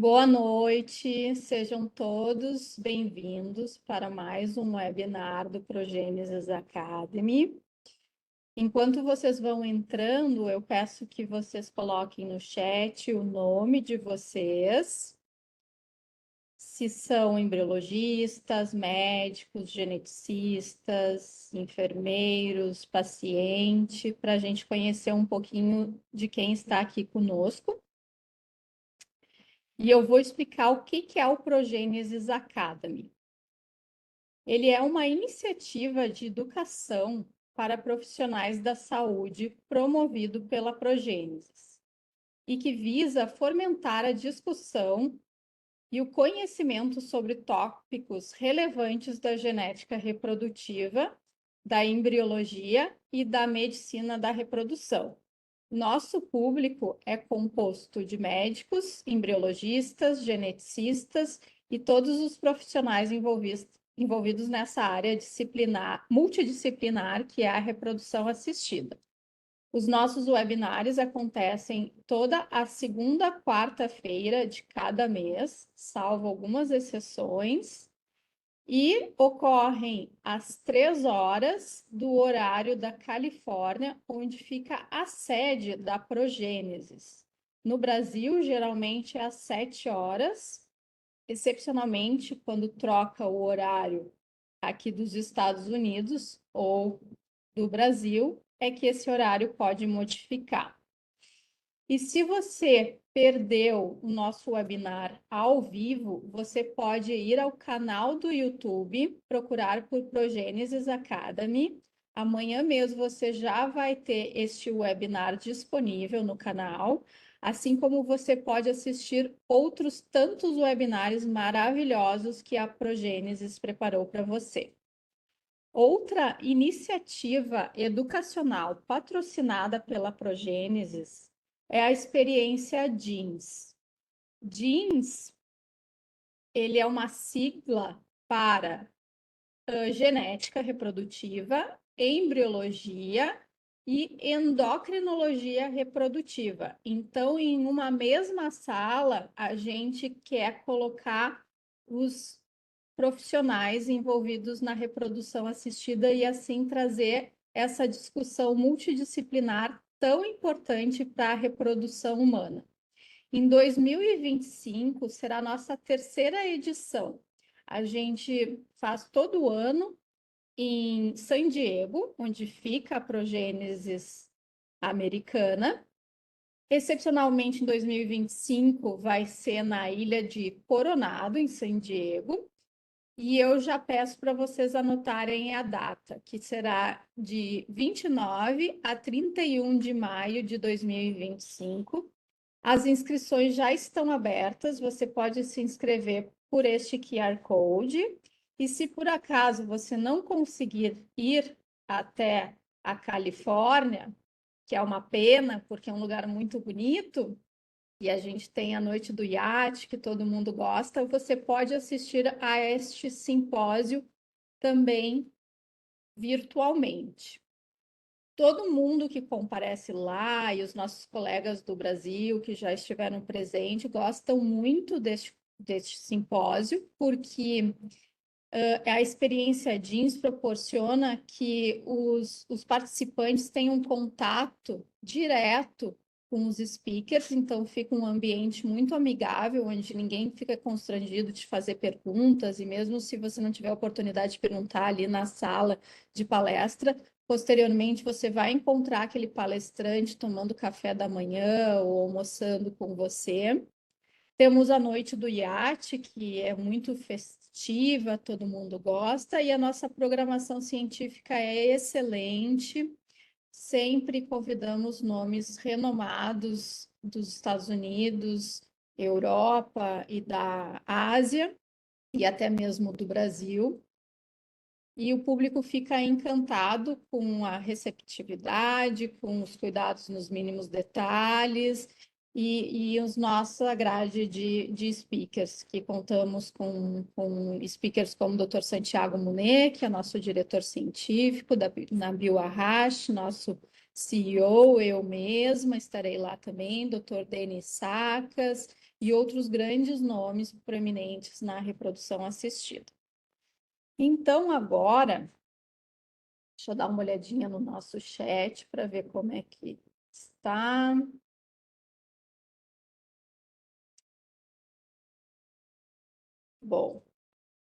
Boa noite, sejam todos bem-vindos para mais um webinar do Progênesis Academy. Enquanto vocês vão entrando, eu peço que vocês coloquem no chat o nome de vocês, se são embriologistas, médicos, geneticistas, enfermeiros, paciente, para a gente conhecer um pouquinho de quem está aqui conosco. E eu vou explicar o que é o Progênesis Academy. Ele é uma iniciativa de educação para profissionais da saúde promovido pela Progênesis e que visa fomentar a discussão e o conhecimento sobre tópicos relevantes da genética reprodutiva, da embriologia e da medicina da reprodução. Nosso público é composto de médicos, embriologistas, geneticistas e todos os profissionais envolvidos nessa área multidisciplinar que é a reprodução assistida. Os nossos webinários acontecem toda a segunda quarta-feira de cada mês, salvo algumas exceções, e ocorrem às 3 horas do horário da Califórnia, onde fica a sede da Progênesis. No Brasil, geralmente é às 7 horas, excepcionalmente quando troca o horário aqui dos Estados Unidos ou do Brasil, é que esse horário pode modificar. E se você perdeu o nosso webinar ao vivo, você pode ir ao canal do YouTube, procurar por Progênesis Academy. Amanhã mesmo você já vai ter este webinar disponível no canal, assim como você pode assistir outros tantos webinários maravilhosos que a Progênesis preparou para você. Outra iniciativa educacional patrocinada pela Progênesis é a experiência JEANS. JEANS, ele é uma sigla para genética reprodutiva, embriologia e endocrinologia reprodutiva. Então, em uma mesma sala, a gente quer colocar os profissionais envolvidos na reprodução assistida e assim trazer essa discussão multidisciplinar tão importante para a reprodução humana. Em 2025 será a nossa terceira edição. A gente faz todo ano em San Diego, onde fica a Progênesis americana. Excepcionalmente, em 2025, vai ser na ilha de Coronado, em San Diego. E eu já peço para vocês anotarem a data, que será de 29 a 31 de maio de 2025. As inscrições já estão abertas, você pode se inscrever por este QR Code. E se por acaso você não conseguir ir até a Califórnia, que é uma pena, porque é um lugar muito bonito, e a gente tem a Noite do Iate, que todo mundo gosta, você pode assistir a este simpósio também virtualmente. Todo mundo que comparece lá e os nossos colegas do Brasil que já estiveram presentes gostam muito deste simpósio, porque a experiência JEANS proporciona que os participantes tenham um contato direto com os speakers, então fica um ambiente muito amigável, onde ninguém fica constrangido de fazer perguntas, e mesmo se você não tiver oportunidade de perguntar ali na sala de palestra, posteriormente você vai encontrar aquele palestrante tomando café da manhã ou almoçando com você. Temos a Noite do Iate, que é muito festiva, todo mundo gosta, e a nossa programação científica é excelente. Sempre convidamos nomes renomados dos Estados Unidos, Europa e da Ásia, e até mesmo do Brasil. E o público fica encantado com a receptividade, com os cuidados nos mínimos detalhes e os nossa grade de speakers, que contamos com speakers como o Dr. Santiago Munet, que é nosso diretor científico, Nabil Arrash, nosso CEO, eu mesma estarei lá também, Dr. Denis Sacas e outros grandes nomes proeminentes na reprodução assistida. Então, agora, deixa eu dar uma olhadinha no nosso chat para ver como é que está. Bom,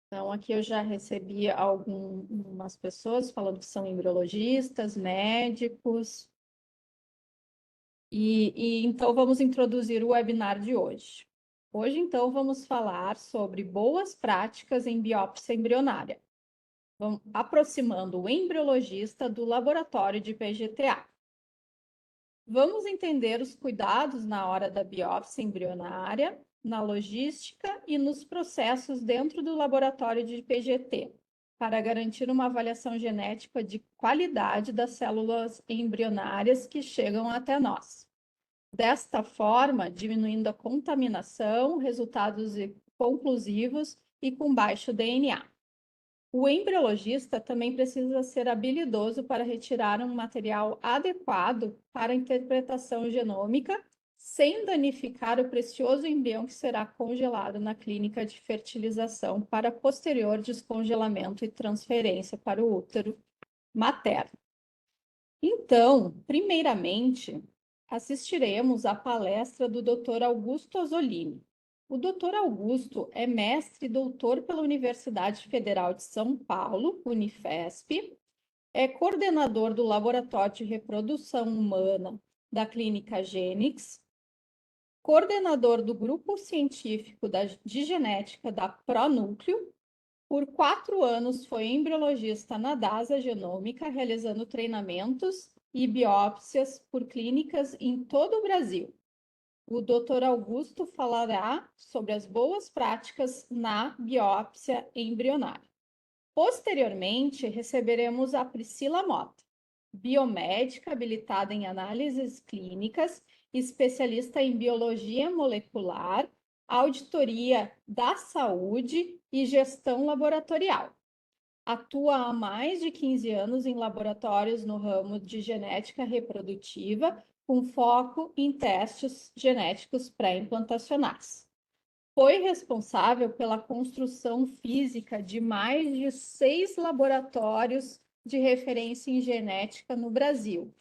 então aqui eu já recebi algumas pessoas falando que são embriologistas, médicos. E então vamos introduzir o webinar de hoje. Hoje, então, vamos falar sobre boas práticas em biópsia embrionária, aproximando o embriologista do laboratório de PGTA. Vamos entender os cuidados na hora da biópsia embrionária, na logística e nos processos dentro do laboratório de PGT, para garantir uma avaliação genética de qualidade das células embrionárias que chegam até nós. Desta forma, diminuindo a contaminação, resultados conclusivos e com baixo DNA. O embriologista também precisa ser habilidoso para retirar um material adequado para a interpretação genômica, sem danificar o precioso embrião que será congelado na clínica de fertilização para posterior descongelamento e transferência para o útero materno. Então, primeiramente, assistiremos à palestra do Dr. Augusto Azzolini. O Dr. Augusto é mestre e doutor pela Universidade Federal de São Paulo, Unifesp, é coordenador do Laboratório de Reprodução Humana da Clínica Gênix, coordenador do Grupo Científico de Genética da Pronúcleo. Por 4 anos foi embriologista na DASA Genômica, realizando treinamentos e biópsias por clínicas em todo o Brasil. O Dr. Augusto falará sobre as boas práticas na biópsia embrionária. Posteriormente, receberemos a Priscila Mota, biomédica habilitada em análises clínicas, especialista em biologia molecular, auditoria da saúde e gestão laboratorial. Atua há mais de 15 anos em laboratórios no ramo de genética reprodutiva, com foco em testes genéticos pré-implantacionais. Foi responsável pela construção física de mais de 6 laboratórios de referência em genética no Brasil.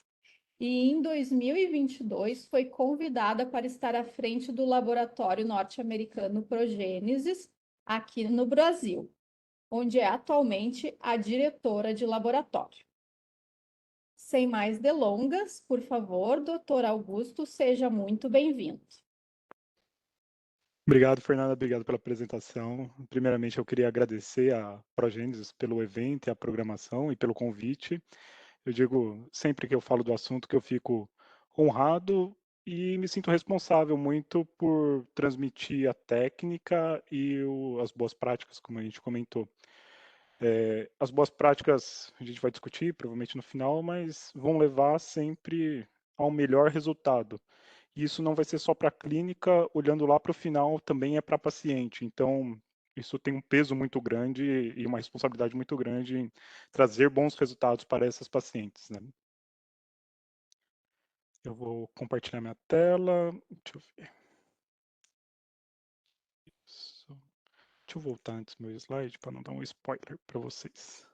E em 2022 foi convidada para estar à frente do laboratório norte-americano Progênesis, aqui no Brasil, onde é atualmente a diretora de laboratório. Sem mais delongas, por favor, doutor Augusto, seja muito bem-vindo. Obrigado, Fernanda. Obrigado pela apresentação. Primeiramente, eu queria agradecer a Progênesis pelo evento, a programação e pelo convite. Eu digo sempre que eu falo do assunto que eu fico honrado e me sinto responsável muito por transmitir a técnica e as boas práticas, como a gente comentou. As boas práticas a gente vai discutir provavelmente no final, mas vão levar sempre ao melhor resultado. E isso não vai ser só para a clínica, olhando lá para o final, também é para paciente. Então, isso tem um peso muito grande e uma responsabilidade muito grande em trazer bons resultados para essas pacientes, né? Eu vou compartilhar minha tela. Deixa eu ver. Isso. Deixa eu voltar antes do meu slide para não dar um spoiler para vocês.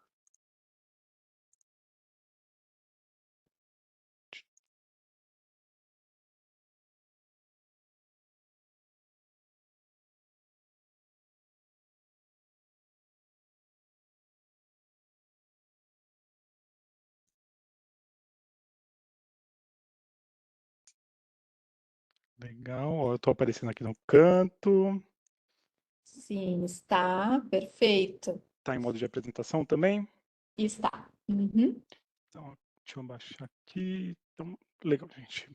Legal, ó, eu estou aparecendo aqui no canto. Sim, está perfeito. Está em modo de apresentação também? Está. Uhum. Então, deixa eu baixar aqui. Então, legal, gente.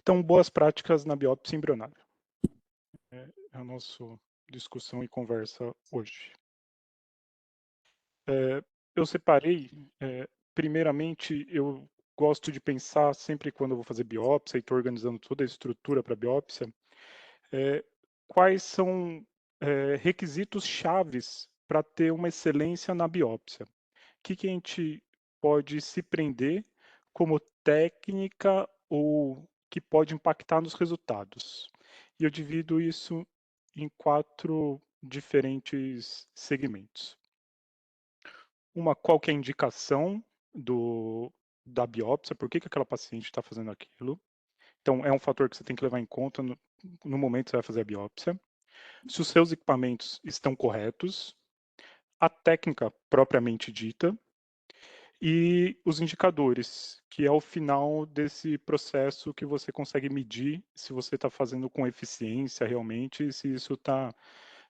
Então, boas práticas na biópsia embrionária. É a nossa discussão e conversa hoje. Eu separei, primeiramente, eu gosto de pensar sempre quando eu vou fazer biópsia e estou organizando toda a estrutura para biópsia, quais são requisitos chaves para ter uma excelência na biópsia. O que a gente pode se prender como técnica ou que pode impactar nos resultados. E eu divido isso em 4 diferentes segmentos. Uma, qual que é a indicação da biópsia, por que que aquela paciente está fazendo aquilo. Então, é um fator que você tem que levar em conta no momento que você vai fazer a biópsia. Se os seus equipamentos estão corretos, a técnica propriamente dita, e os indicadores, que é o final desse processo que você consegue medir se você está fazendo com eficiência realmente, se isso está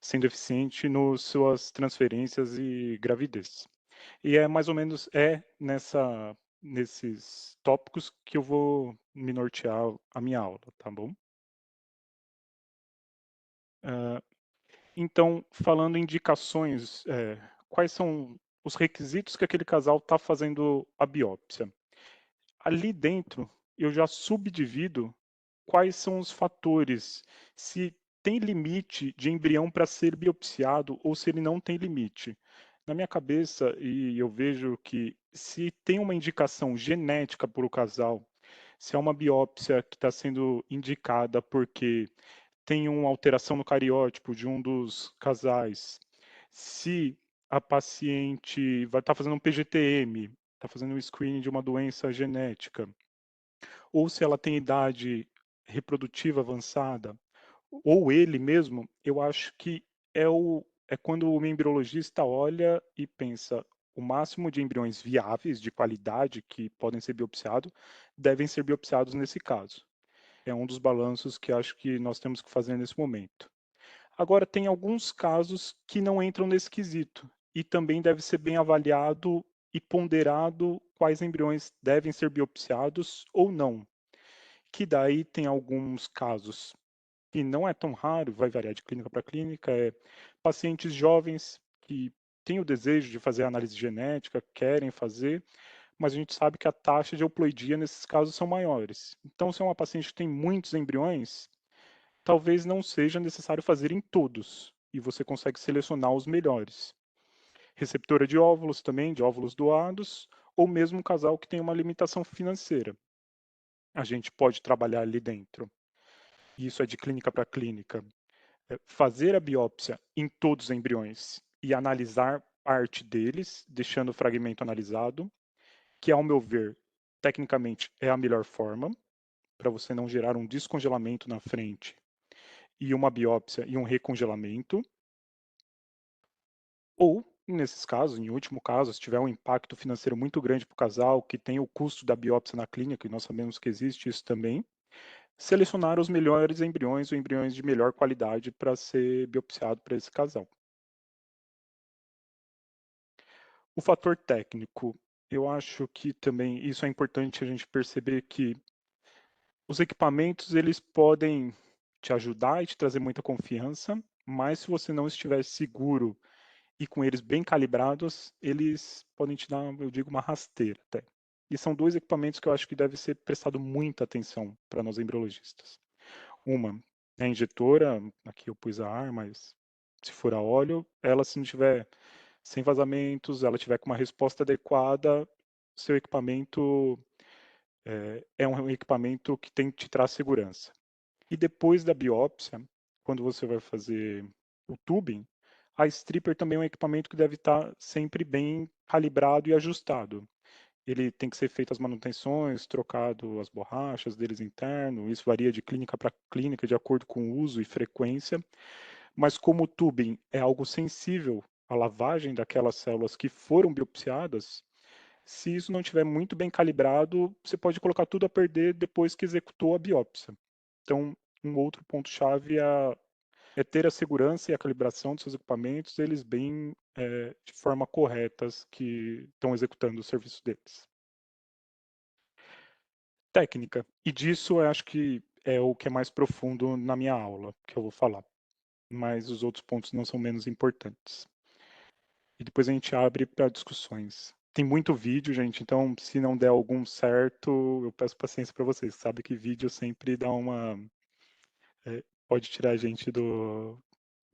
sendo eficiente nas suas transferências e gravidez. E é mais ou menos nesses tópicos que eu vou me nortear a minha aula, tá bom? Então, falando em indicações, quais são os requisitos que aquele casal está fazendo a biópsia? Ali dentro, eu já subdivido quais são os fatores, se tem limite de embrião para ser biopsiado ou se ele não tem limite. Na minha cabeça, e eu vejo que se tem uma indicação genética para o casal, se é uma biópsia que está sendo indicada porque tem uma alteração no cariótipo de um dos casais, se a paciente vai estar fazendo um PGTM, está fazendo um screening de uma doença genética, ou se ela tem idade reprodutiva avançada, ou ele mesmo, eu acho que é quando o embriologista olha e pensa o máximo de embriões viáveis, de qualidade, que podem ser biopsiados, devem ser biopsiados nesse caso. É um dos balanços que acho que nós temos que fazer nesse momento. Agora, tem alguns casos que não entram nesse quesito, e também deve ser bem avaliado e ponderado quais embriões devem ser biopsiados ou não, que daí tem alguns casos que não é tão raro, vai variar de clínica para clínica, pacientes jovens que têm o desejo de fazer análise genética, querem fazer, mas a gente sabe que a taxa de euploidia nesses casos são maiores. Então, se é uma paciente que tem muitos embriões, talvez não seja necessário fazer em todos, e você consegue selecionar os melhores. Receptora de óvulos também, de óvulos doados, ou mesmo um casal que tem uma limitação financeira. A gente pode trabalhar ali dentro. Isso é de clínica para clínica. Fazer a biópsia em todos os embriões e analisar parte deles, deixando o fragmento analisado, que, ao meu ver, tecnicamente é a melhor forma, para você não gerar um descongelamento na frente e uma biópsia e um recongelamento. Ou, nesses casos, em último caso, se tiver um impacto financeiro muito grande para o casal, que tem o custo da biópsia na clínica, e nós sabemos que existe isso também, selecionar os melhores embriões ou embriões de melhor qualidade para ser biopsiado para esse casal. O fator técnico, eu acho que também isso é importante a gente perceber que os equipamentos eles podem te ajudar e te trazer muita confiança, mas se você não estiver seguro e com eles bem calibrados, eles podem te dar, eu digo, uma rasteira até. E são 2 equipamentos que eu acho que deve ser prestado muita atenção para nós embriologistas. Uma é a injetora, aqui eu pus a ar, mas se for a óleo, ela se não tiver sem vazamentos, ela tiver com uma resposta adequada, seu equipamento é um equipamento que tem que te traz segurança. E depois da biópsia, quando você vai fazer o tubing, a stripper também é um equipamento que deve estar sempre bem calibrado e ajustado. Ele tem que ser feito as manutenções, trocado as borrachas deles interno, isso varia de clínica para clínica de acordo com o uso e frequência, mas como o tubing é algo sensível à lavagem daquelas células que foram biopsiadas, se isso não estiver muito bem calibrado, você pode colocar tudo a perder depois que executou a biópsia. Então, um outro ponto-chave é ter a segurança e a calibração dos seus equipamentos, eles bem de forma corretas que estão executando o serviço deles. Técnica. E disso eu acho que é o que é mais profundo na minha aula, que eu vou falar. Mas os outros pontos não são menos importantes. E depois a gente abre para discussões. Tem muito vídeo, gente, então se não der algum certo, eu peço paciência para vocês. Sabe que vídeo sempre dá uma. Pode tirar a gente do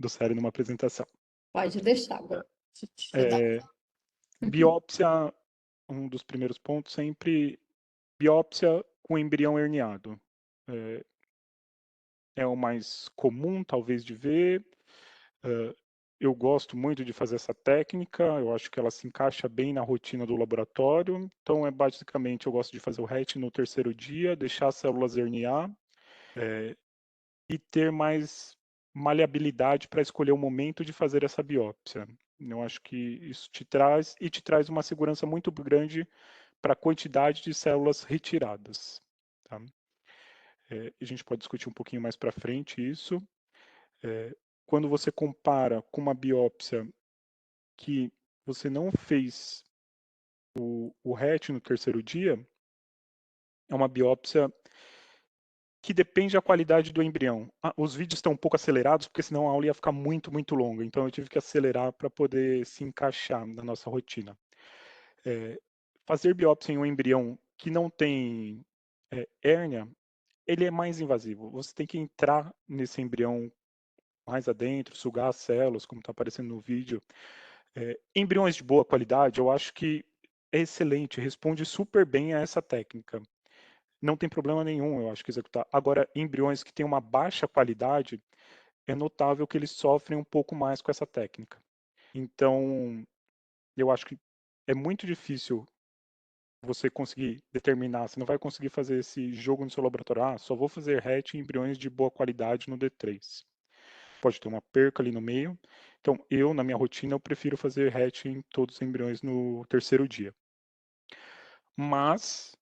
sério numa apresentação. Pode deixar, Bruno. É, biópsia, um dos primeiros pontos, sempre biópsia com embrião herniado. É o mais comum, talvez, de ver. Eu gosto muito de fazer essa técnica, eu acho que ela se encaixa bem na rotina do laboratório. Então, basicamente, eu gosto de fazer o RET no terceiro dia, deixar as células herniar e ter mais maleabilidade para escolher o momento de fazer essa biópsia. Eu acho que isso te traz uma segurança muito grande para a quantidade de células retiradas. Tá? A gente pode discutir um pouquinho mais para frente isso. Quando você compara com uma biópsia que você não fez o RET no terceiro dia, é uma biópsia que depende da qualidade do embrião. Os vídeos estão um pouco acelerados, porque senão a aula ia ficar muito, muito longa. Então eu tive que acelerar para poder se encaixar na nossa rotina. Fazer biópsia em um embrião que não tem hérnia, ele é mais invasivo. Você tem que entrar nesse embrião mais adentro, sugar as células, como está aparecendo no vídeo. Embriões de boa qualidade, eu acho que é excelente, responde super bem a essa técnica. Não tem problema nenhum, eu acho que executar. Agora, embriões que têm uma baixa qualidade, é notável que eles sofrem um pouco mais com essa técnica. Então, eu acho que é muito difícil você conseguir determinar, você não vai conseguir fazer esse jogo no seu laboratório, só vou fazer RET em embriões de boa qualidade no D3. Pode ter uma perca ali no meio. Então, na minha rotina, eu prefiro fazer RET em todos os embriões no terceiro dia. Mas,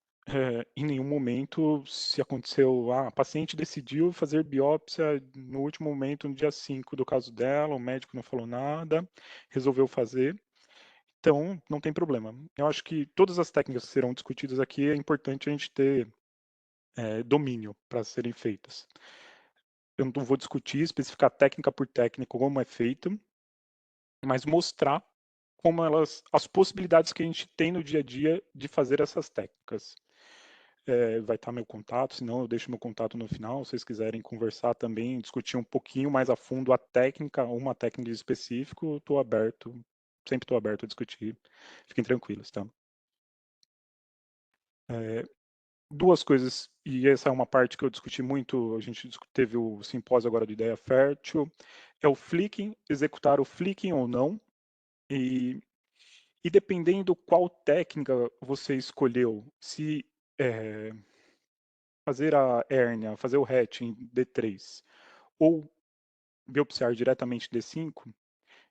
em nenhum momento, se aconteceu, a paciente decidiu fazer biópsia no último momento, no dia 5 do caso dela, o médico não falou nada, resolveu fazer. Então, não tem problema. Eu acho que todas as técnicas que serão discutidas aqui, é importante a gente ter domínio para serem feitas. Eu não vou discutir, especificar técnica por técnica como é feito, mas mostrar como as possibilidades que a gente tem no dia a dia de fazer essas técnicas. Vai estar meu contato, senão eu deixo meu contato no final, se vocês quiserem conversar também, discutir um pouquinho mais a fundo a técnica, uma técnica específica, estou aberto, sempre estou aberto a discutir, fiquem tranquilos, tá? Duas coisas, e essa é uma parte que eu discuti muito, a gente teve o simpósio agora de ideia fértil, é o flicking, executar o flicking ou não, e dependendo qual técnica você escolheu, se fazer a hérnia, fazer o RET em D3 ou biopsiar diretamente D5,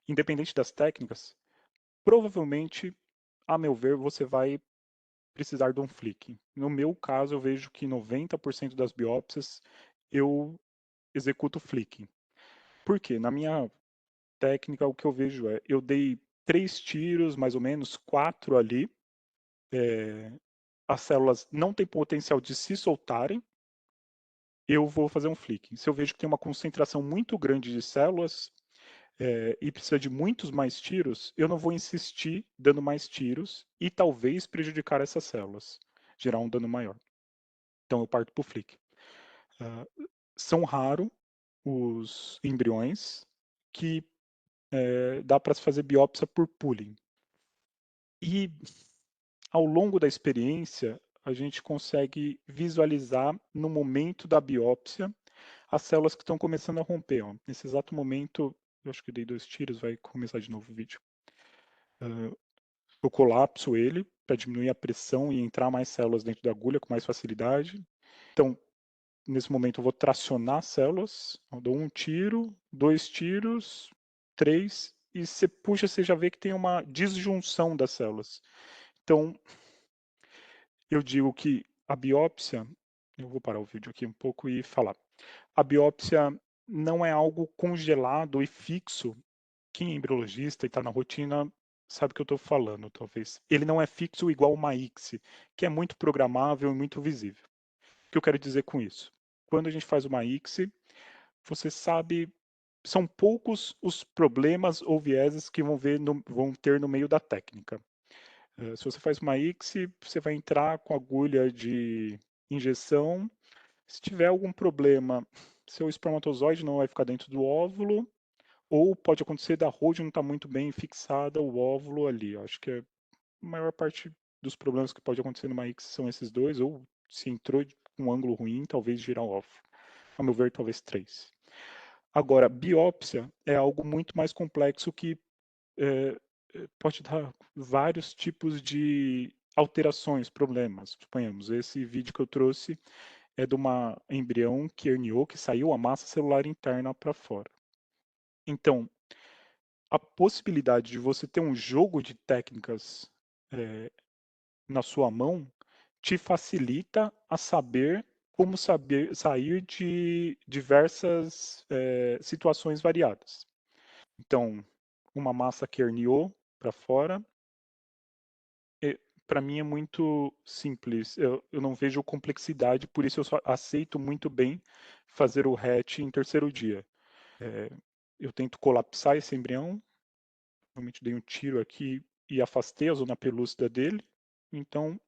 independente das técnicas, provavelmente, a meu ver, você vai precisar de um flick. No meu caso, eu vejo que 90% das biópsias eu executo flicking. Por quê? Na minha técnica, o que eu vejo eu dei 3 tiros, mais ou menos, 4 ali, as células não têm potencial de se soltarem, eu vou fazer um flicking. Se eu vejo que tem uma concentração muito grande de células e precisa de muitos mais tiros, eu não vou insistir dando mais tiros e talvez prejudicar essas células, gerar um dano maior. Então eu parto para o flick. São raros os embriões que dá para se fazer biópsia por pooling. E ao longo da experiência, a gente consegue visualizar no momento da biópsia as células que estão começando a romper. Ó. Nesse exato momento, eu acho que dei 2 tiros, vai começar de novo o vídeo. Eu colapso ele para diminuir a pressão e entrar mais células dentro da agulha com mais facilidade. Então, nesse momento, eu vou tracionar células. Eu dou 1 tiro, 2 tiros, 3, e você puxa, você já vê que tem uma disjunção das células. Então, eu digo que a biópsia, eu vou parar o vídeo aqui um pouco e falar. A biópsia não é algo congelado e fixo. Quem é embriologista e está na rotina sabe o que eu estou falando, talvez. Ele não é fixo igual uma ICSI, que é muito programável e muito visível. O que eu quero dizer com isso? Quando a gente faz uma ICSI, você sabe, são poucos os problemas ou vieses que vão ter no meio da técnica. Se você faz uma ICSI, você vai entrar com agulha de injeção. Se tiver algum problema, seu espermatozoide não vai ficar dentro do óvulo, ou pode acontecer da Rhode não estar muito bem fixada o óvulo ali. Acho que é a maior parte dos problemas que pode acontecer numa ICSI são esses dois, ou se entrou com um ângulo ruim, talvez girar off. A meu ver, talvez 3. Agora, biópsia é algo muito mais complexo que pode dar vários tipos de alterações, problemas. Suponhamos, esse vídeo que eu trouxe é de uma embrião que herniou, que saiu a massa celular interna para fora. Então, a possibilidade de você ter um jogo de técnicas na sua mão te facilita a saber como sair de diversas situações variadas. Então, uma massa que herniou para fora, para mim é muito simples. Eu não vejo complexidade, por isso eu só aceito muito bem fazer o hatch em terceiro dia. Eu tento colapsar esse embrião, realmente dei um tiro aqui e afastei a zona pelúcida dele. Então,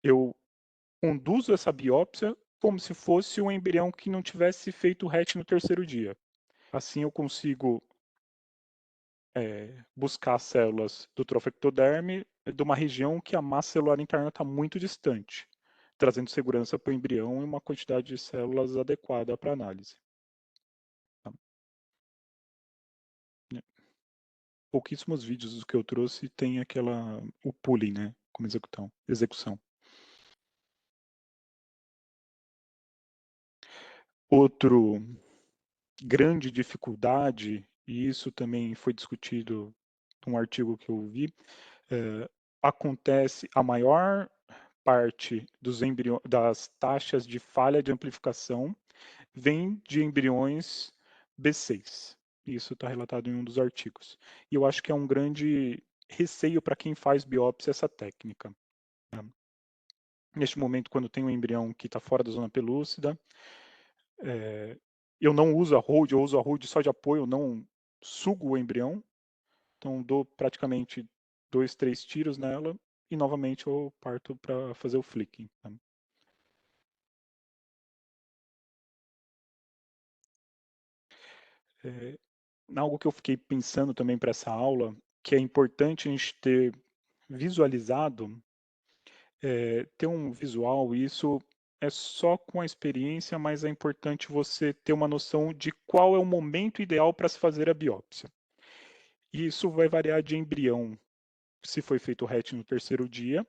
eu conduzo essa biópsia como se fosse um embrião que não tivesse feito o hatch no terceiro dia. Assim eu consigo buscar células do trofectoderme de uma região que a massa celular interna está muito distante, trazendo segurança para o embrião e uma quantidade de células adequada para análise. Tá? Pouquíssimos vídeos dos que eu trouxe tem o pooling, né, como execução. Outro grande dificuldade, e isso também foi discutido num artigo que eu vi, acontece a maior parte das taxas de falha de amplificação vem de embriões B6. Isso está relatado em um dos artigos. E eu acho que é um grande receio para quem faz biópsia essa técnica. Né? Neste momento, quando tem um embrião que está fora da zona pelúcida, eu não uso a hold, eu uso a hold só de apoio, eu não sugo o embrião. Então, dou praticamente 2, 3 tiros nela e novamente eu parto para fazer o flicking. Tá? Algo que eu fiquei pensando também para essa aula, que é importante a gente ter visualizado, ter um visual, e isso é só com a experiência, mas é importante você ter uma noção de qual é o momento ideal para se fazer a biópsia. E isso vai variar de embrião, se foi feito o hatch no terceiro dia,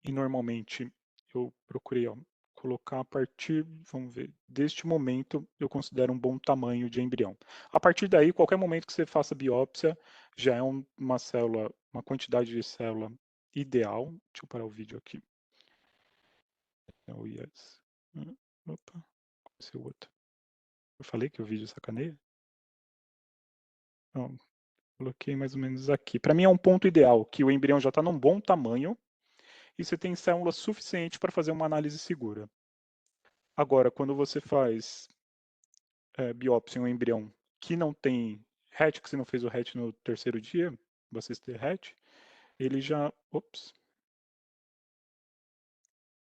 e normalmente eu procurei colocar a partir, vamos ver, deste momento eu considero um bom tamanho de embrião. A partir daí, qualquer momento que você faça biópsia, já é uma célula, uma quantidade de célula ideal. Deixa eu parar o vídeo aqui. Oh, yes. Opa, esse é o outro. Eu falei que o vídeo sacaneia? Não, coloquei mais ou menos aqui. Para mim é um ponto ideal, que o embrião já está num bom tamanho e você tem células suficientes para fazer uma análise segura. Agora, quando você faz biópsia em um embrião que não tem hatch, que você não fez o hatch no terceiro dia, você ter hatch, ele já,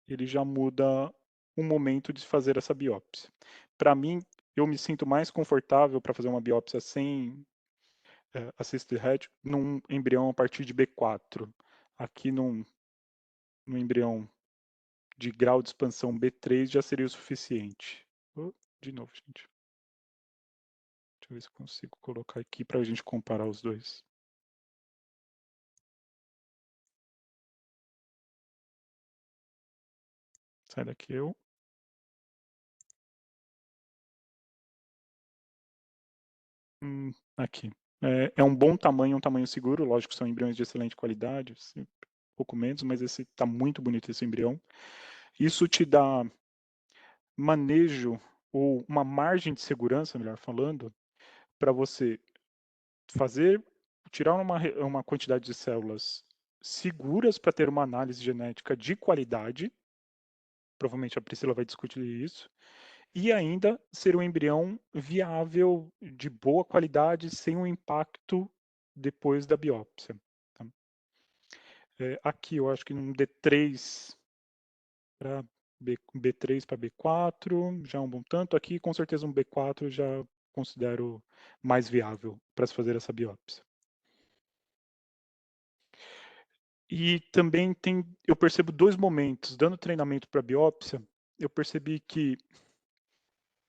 ele já muda o momento de fazer essa biópsia. Para mim, eu me sinto mais confortável para fazer uma biópsia sem assisted hatch num embrião a partir de B4. Aqui no embrião de grau de expansão B3 já seria o suficiente. De novo, gente. Deixa eu ver se eu consigo colocar aqui para a gente comparar os dois. Sai daqui eu. Aqui. É um bom tamanho, um tamanho seguro. Lógico, são embriões de excelente qualidade, assim, pouco menos, mas esse está muito bonito, esse embrião. Isso te dá manejo ou uma margem de segurança, melhor falando, para você tirar uma quantidade de células seguras para ter uma análise genética de qualidade. Provavelmente a Priscila vai discutir isso. E ainda ser um embrião viável, de boa qualidade, sem um impacto depois da biópsia. Tá? Aqui eu acho que um D3 para B3 para B4 já é um bom tanto. Aqui com certeza um B4 já considero mais viável para se fazer essa biópsia. E também eu percebo 2 momentos, dando treinamento para biópsia, eu percebi que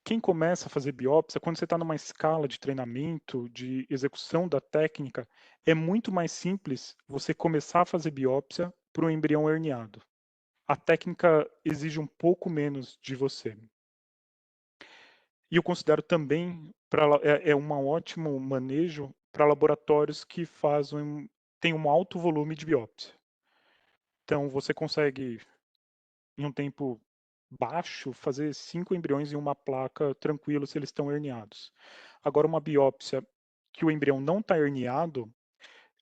quem começa a fazer biópsia, quando você está numa escala de treinamento, de execução da técnica, é muito mais simples você começar a fazer biópsia para um embrião herniado. A técnica exige um pouco menos de você. E eu considero também um ótimo manejo para laboratórios que têm um alto volume de biópsia. Então, você consegue, em um tempo baixo, fazer 5 embriões em uma placa tranquilo se eles estão herniados. Agora, uma biópsia que o embrião não está herniado,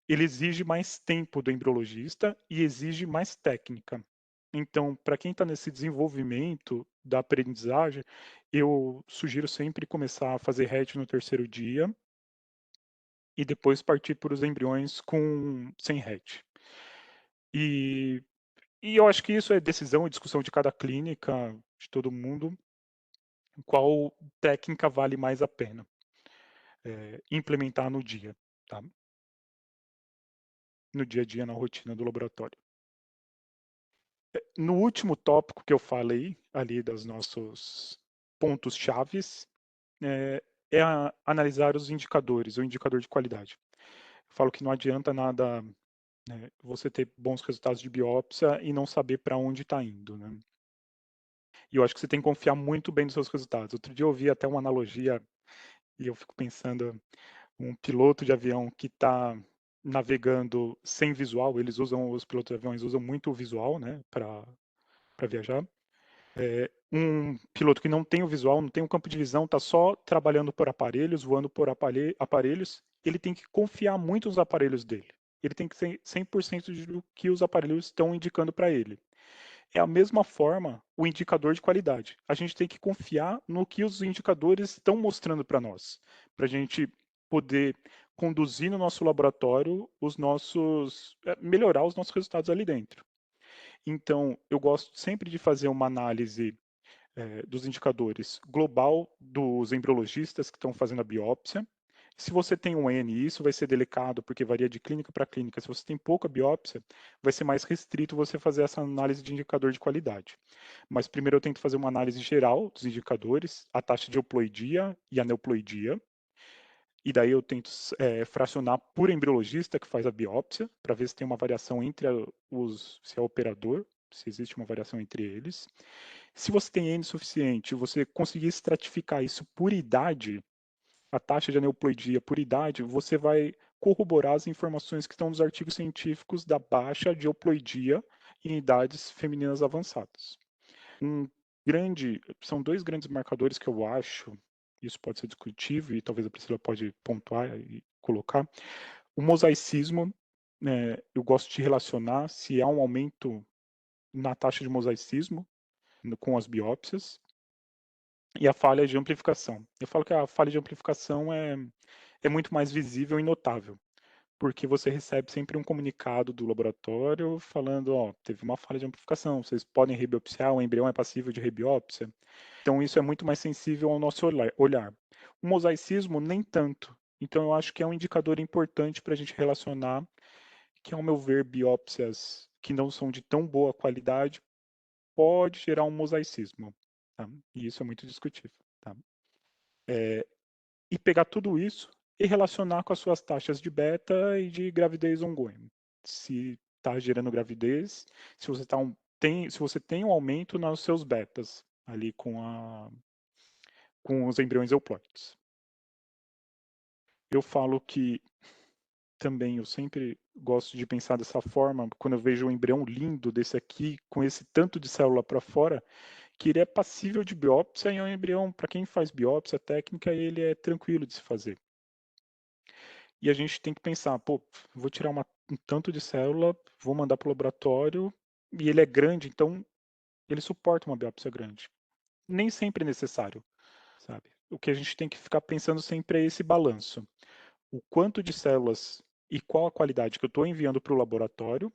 ele exige mais tempo do embriologista e exige mais técnica. Então, para quem está nesse desenvolvimento da aprendizagem, eu sugiro sempre começar a fazer RET no terceiro dia e depois partir para os embriões sem RET. E, e eu acho que isso é decisão e discussão de cada clínica, de todo mundo, qual técnica vale mais a pena implementar no dia, tá? No dia a dia, na rotina do laboratório. No último tópico que eu falei, ali dos nossos pontos chaves, analisar os indicadores, o indicador de qualidade. Eu falo que não adianta nada, né, você ter bons resultados de biópsia e não saber para onde está indo, né? E eu acho que você tem que confiar muito bem nos seus resultados. Outro dia eu ouvi até uma analogia e eu fico pensando, um piloto de avião que está navegando sem visual, os pilotos de aviões usam muito o visual, né, para viajar. Um piloto que não tem o visual, não tem o campo de visão, está só trabalhando por aparelhos, voando por aparelhos, ele tem que confiar muito nos aparelhos dele. Ele tem que ser 100% do que os aparelhos estão indicando para ele. É a mesma forma o indicador de qualidade. A gente tem que confiar no que os indicadores estão mostrando para nós, para a gente poder conduzir no nosso laboratório melhorar os nossos resultados ali dentro. Então, eu gosto sempre de fazer uma análise dos indicadores global dos embriologistas que estão fazendo a biópsia. Se você tem um N, isso vai ser delicado, porque varia de clínica para clínica. Se você tem pouca biópsia, vai ser mais restrito você fazer essa análise de indicador de qualidade. Mas primeiro eu tento fazer uma análise geral dos indicadores, a taxa de euploidia e aneuploidia. E daí eu tento fracionar por embriologista que faz a biópsia, para ver se tem uma variação se é operador, se existe uma variação entre eles. Se você tem N suficiente, você conseguir estratificar isso por idade, a taxa de aneuploidia por idade, você vai corroborar as informações que estão nos artigos científicos da baixa de euploidia em idades femininas avançadas. São 2 grandes marcadores que eu acho, isso pode ser discutível e talvez a Priscila pode pontuar e colocar. O mosaicismo, eu gosto de relacionar se há um aumento na taxa de mosaicismo com as biópsias, e a falha de amplificação. Eu falo que a falha de amplificação é muito mais visível e notável, porque você recebe sempre um comunicado do laboratório falando, ó, teve uma falha de amplificação, vocês podem rebiopsiar, o embrião é passível de rebiópsia. Então isso é muito mais sensível ao nosso olhar. O mosaicismo, nem tanto. Então eu acho que é um indicador importante para a gente relacionar, que ao meu ver, biópsias que não são de tão boa qualidade pode gerar um mosaicismo. Tá? E isso é muito discutível. Tá? E pegar tudo isso e relacionar com as suas taxas de beta e de gravidez ongoing. Se está gerando gravidez, se você, se você tem um aumento nos seus betas ali com os embriões euploides. Eu falo que também eu sempre gosto de pensar dessa forma, quando eu vejo um embrião lindo desse aqui, com esse tanto de célula para fora, que ele é passível de biópsia e é um embrião, para quem faz biópsia técnica, ele é tranquilo de se fazer. E a gente tem que pensar, pô, vou tirar um tanto de célula, vou mandar para o laboratório, e ele é grande, então ele suporta uma biópsia grande. Nem sempre é necessário, sabe? O que a gente tem que ficar pensando sempre é esse balanço. O quanto de células e qual a qualidade que eu estou enviando para o laboratório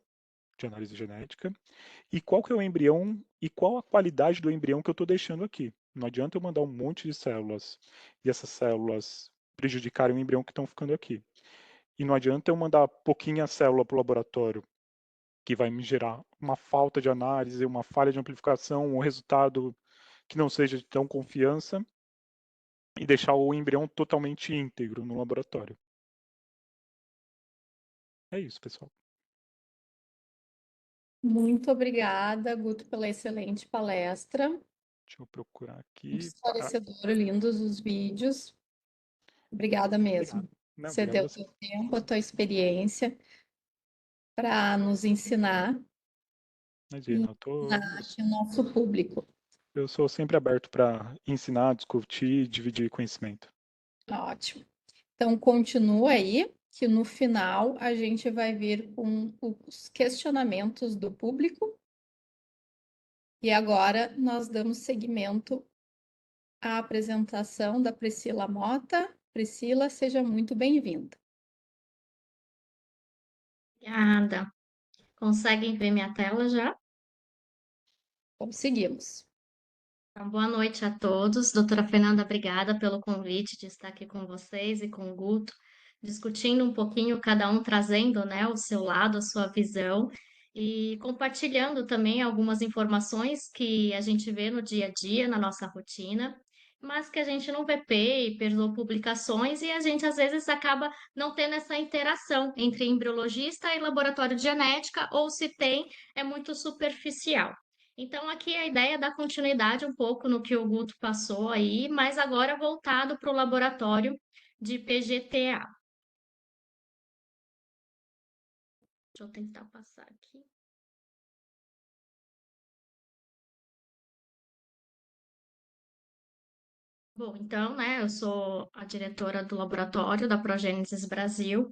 de análise genética, e qual que é o embrião e qual a qualidade do embrião que eu estou deixando aqui. Não adianta eu mandar um monte de células e essas células prejudicarem o embrião que estão ficando aqui. E não adianta eu mandar pouquinha célula para o laboratório que vai me gerar uma falta de análise, uma falha de amplificação, um resultado que não seja de tão confiança e deixar o embrião totalmente íntegro no laboratório. É isso, pessoal. Muito obrigada, Guto, pela excelente palestra. Deixa eu procurar Muito aqui. esclarecedor, lindos os vídeos. Obrigada mesmo. Obrigado. Não, Você obrigado a deu você. seu tempo, a tua experiência para nos ensinar e Imagina, ensinar aqui o nosso público. eu sou sempre aberto para ensinar, discutir, dividir conhecimento. Ótimo. Então, continua aí, que no final a gente vai vir com os questionamentos do público. E agora nós damos seguimento à apresentação da Priscila Mota. Priscila, seja muito bem-vinda. Obrigada. Conseguem ver minha tela já? Conseguimos. Então, boa noite a todos. Doutora Fernanda, obrigada pelo convite de estar aqui com vocês e com o Guto, discutindo um pouquinho, cada um trazendo, né, o seu lado, a sua visão e compartilhando também algumas informações que a gente vê no dia a dia, na nossa rotina, mas que a gente não vê papers ou publicações e a gente às vezes acaba não tendo essa interação entre embriologista e laboratório de genética, ou se tem, é muito superficial. Então, aqui a ideia é dar continuidade um pouco no que o Guto passou aí, mas agora voltado para o laboratório de PGTA. Deixa eu tentar passar aqui. Bom, então, né, eu sou a diretora do laboratório da Progênesis Brasil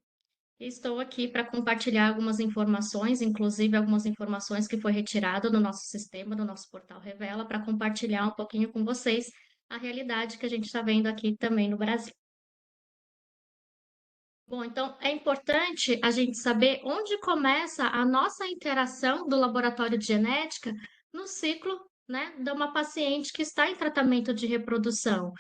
e estou aqui para compartilhar algumas informações, inclusive algumas informações que foi retirada do nosso sistema, do nosso portal Revela, para compartilhar um pouquinho com vocês a realidade que a gente está vendo aqui também no Brasil. Bom, então é importante a gente saber onde começa a nossa interação do laboratório de genética no ciclo, né, de uma paciente que está em tratamento de reprodução.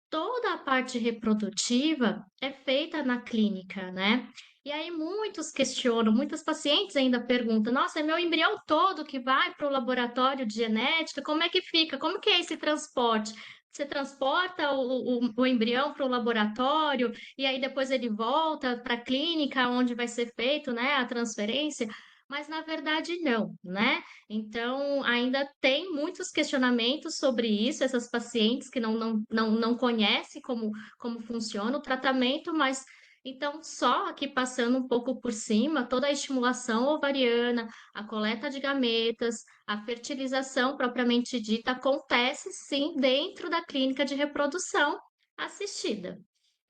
Toda a parte reprodutiva é feita na clínica, né? E aí muitos questionam, muitas pacientes ainda perguntam: nossa, é meu embrião todo que vai para o laboratório de genética? Como é que fica? Como que é esse transporte? Você transporta o embrião para o laboratório e aí depois ele volta para a clínica onde vai ser feito, né, a transferência? Mas na verdade não, né? Então, ainda tem muitos questionamentos sobre isso, essas pacientes que não conhecem como funciona o tratamento, mas então, só aqui passando um pouco por cima, toda a estimulação ovariana, a coleta de gametas, a fertilização propriamente dita acontece sim dentro da clínica de reprodução assistida.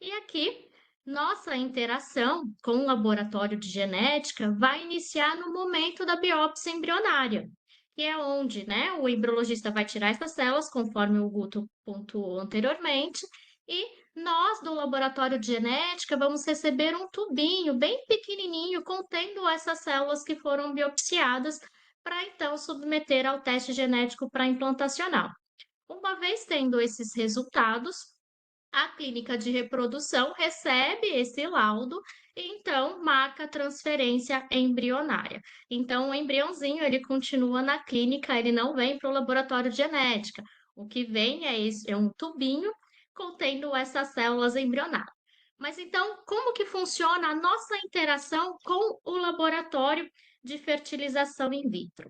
E aqui nossa interação com o laboratório de genética vai iniciar no momento da biópsia embrionária, que é onde, né, o embriologista vai tirar essas células, conforme o Guto pontuou anteriormente, e nós do laboratório de genética vamos receber um tubinho bem pequenininho contendo essas células que foram biopsiadas para então submeter ao teste genético para implantacional. Uma vez tendo esses resultados, a clínica de reprodução recebe esse laudo e então marca a transferência embrionária. Então, o embriãozinho ele continua na clínica, ele não vem para o laboratório de genética. O que vem é um tubinho contendo essas células embrionárias. Mas então, como que funciona a nossa interação com o laboratório de fertilização in vitro?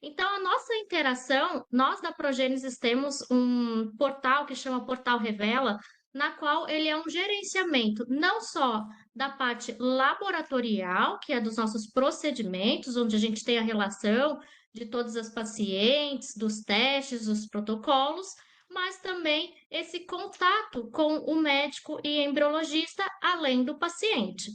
Então, a nossa interação, nós da Progênesis temos um portal que chama Portal Revela, na qual ele é um gerenciamento não só da parte laboratorial, que é dos nossos procedimentos, onde a gente tem a relação de todas as pacientes, dos testes, dos protocolos, mas também esse contato com o médico e embriologista, além do paciente.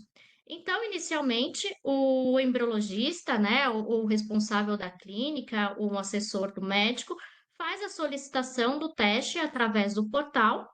Então, inicialmente, o embriologista, né, o responsável da clínica, o assessor do médico, faz a solicitação do teste através do portal,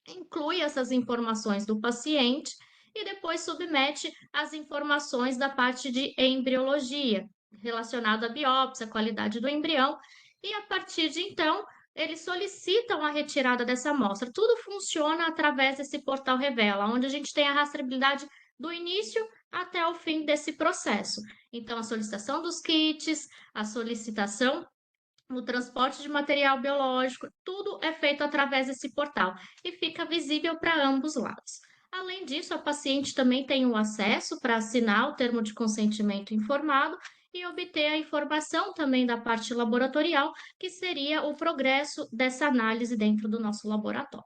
inclui essas informações do paciente e depois submete as informações da parte de embriologia, relacionada à biópsia, à qualidade do embrião, e a partir de então, eles solicitam a retirada dessa amostra. Tudo funciona através desse portal Revela, onde a gente tem a rastreabilidade do início até o fim desse processo. Então, a solicitação dos kits, a solicitação, o transporte de material biológico, tudo é feito através desse portal e fica visível para ambos lados. Além disso, a paciente também tem o acesso para assinar o termo de consentimento informado e obter a informação também da parte laboratorial, que seria o progresso dessa análise dentro do nosso laboratório.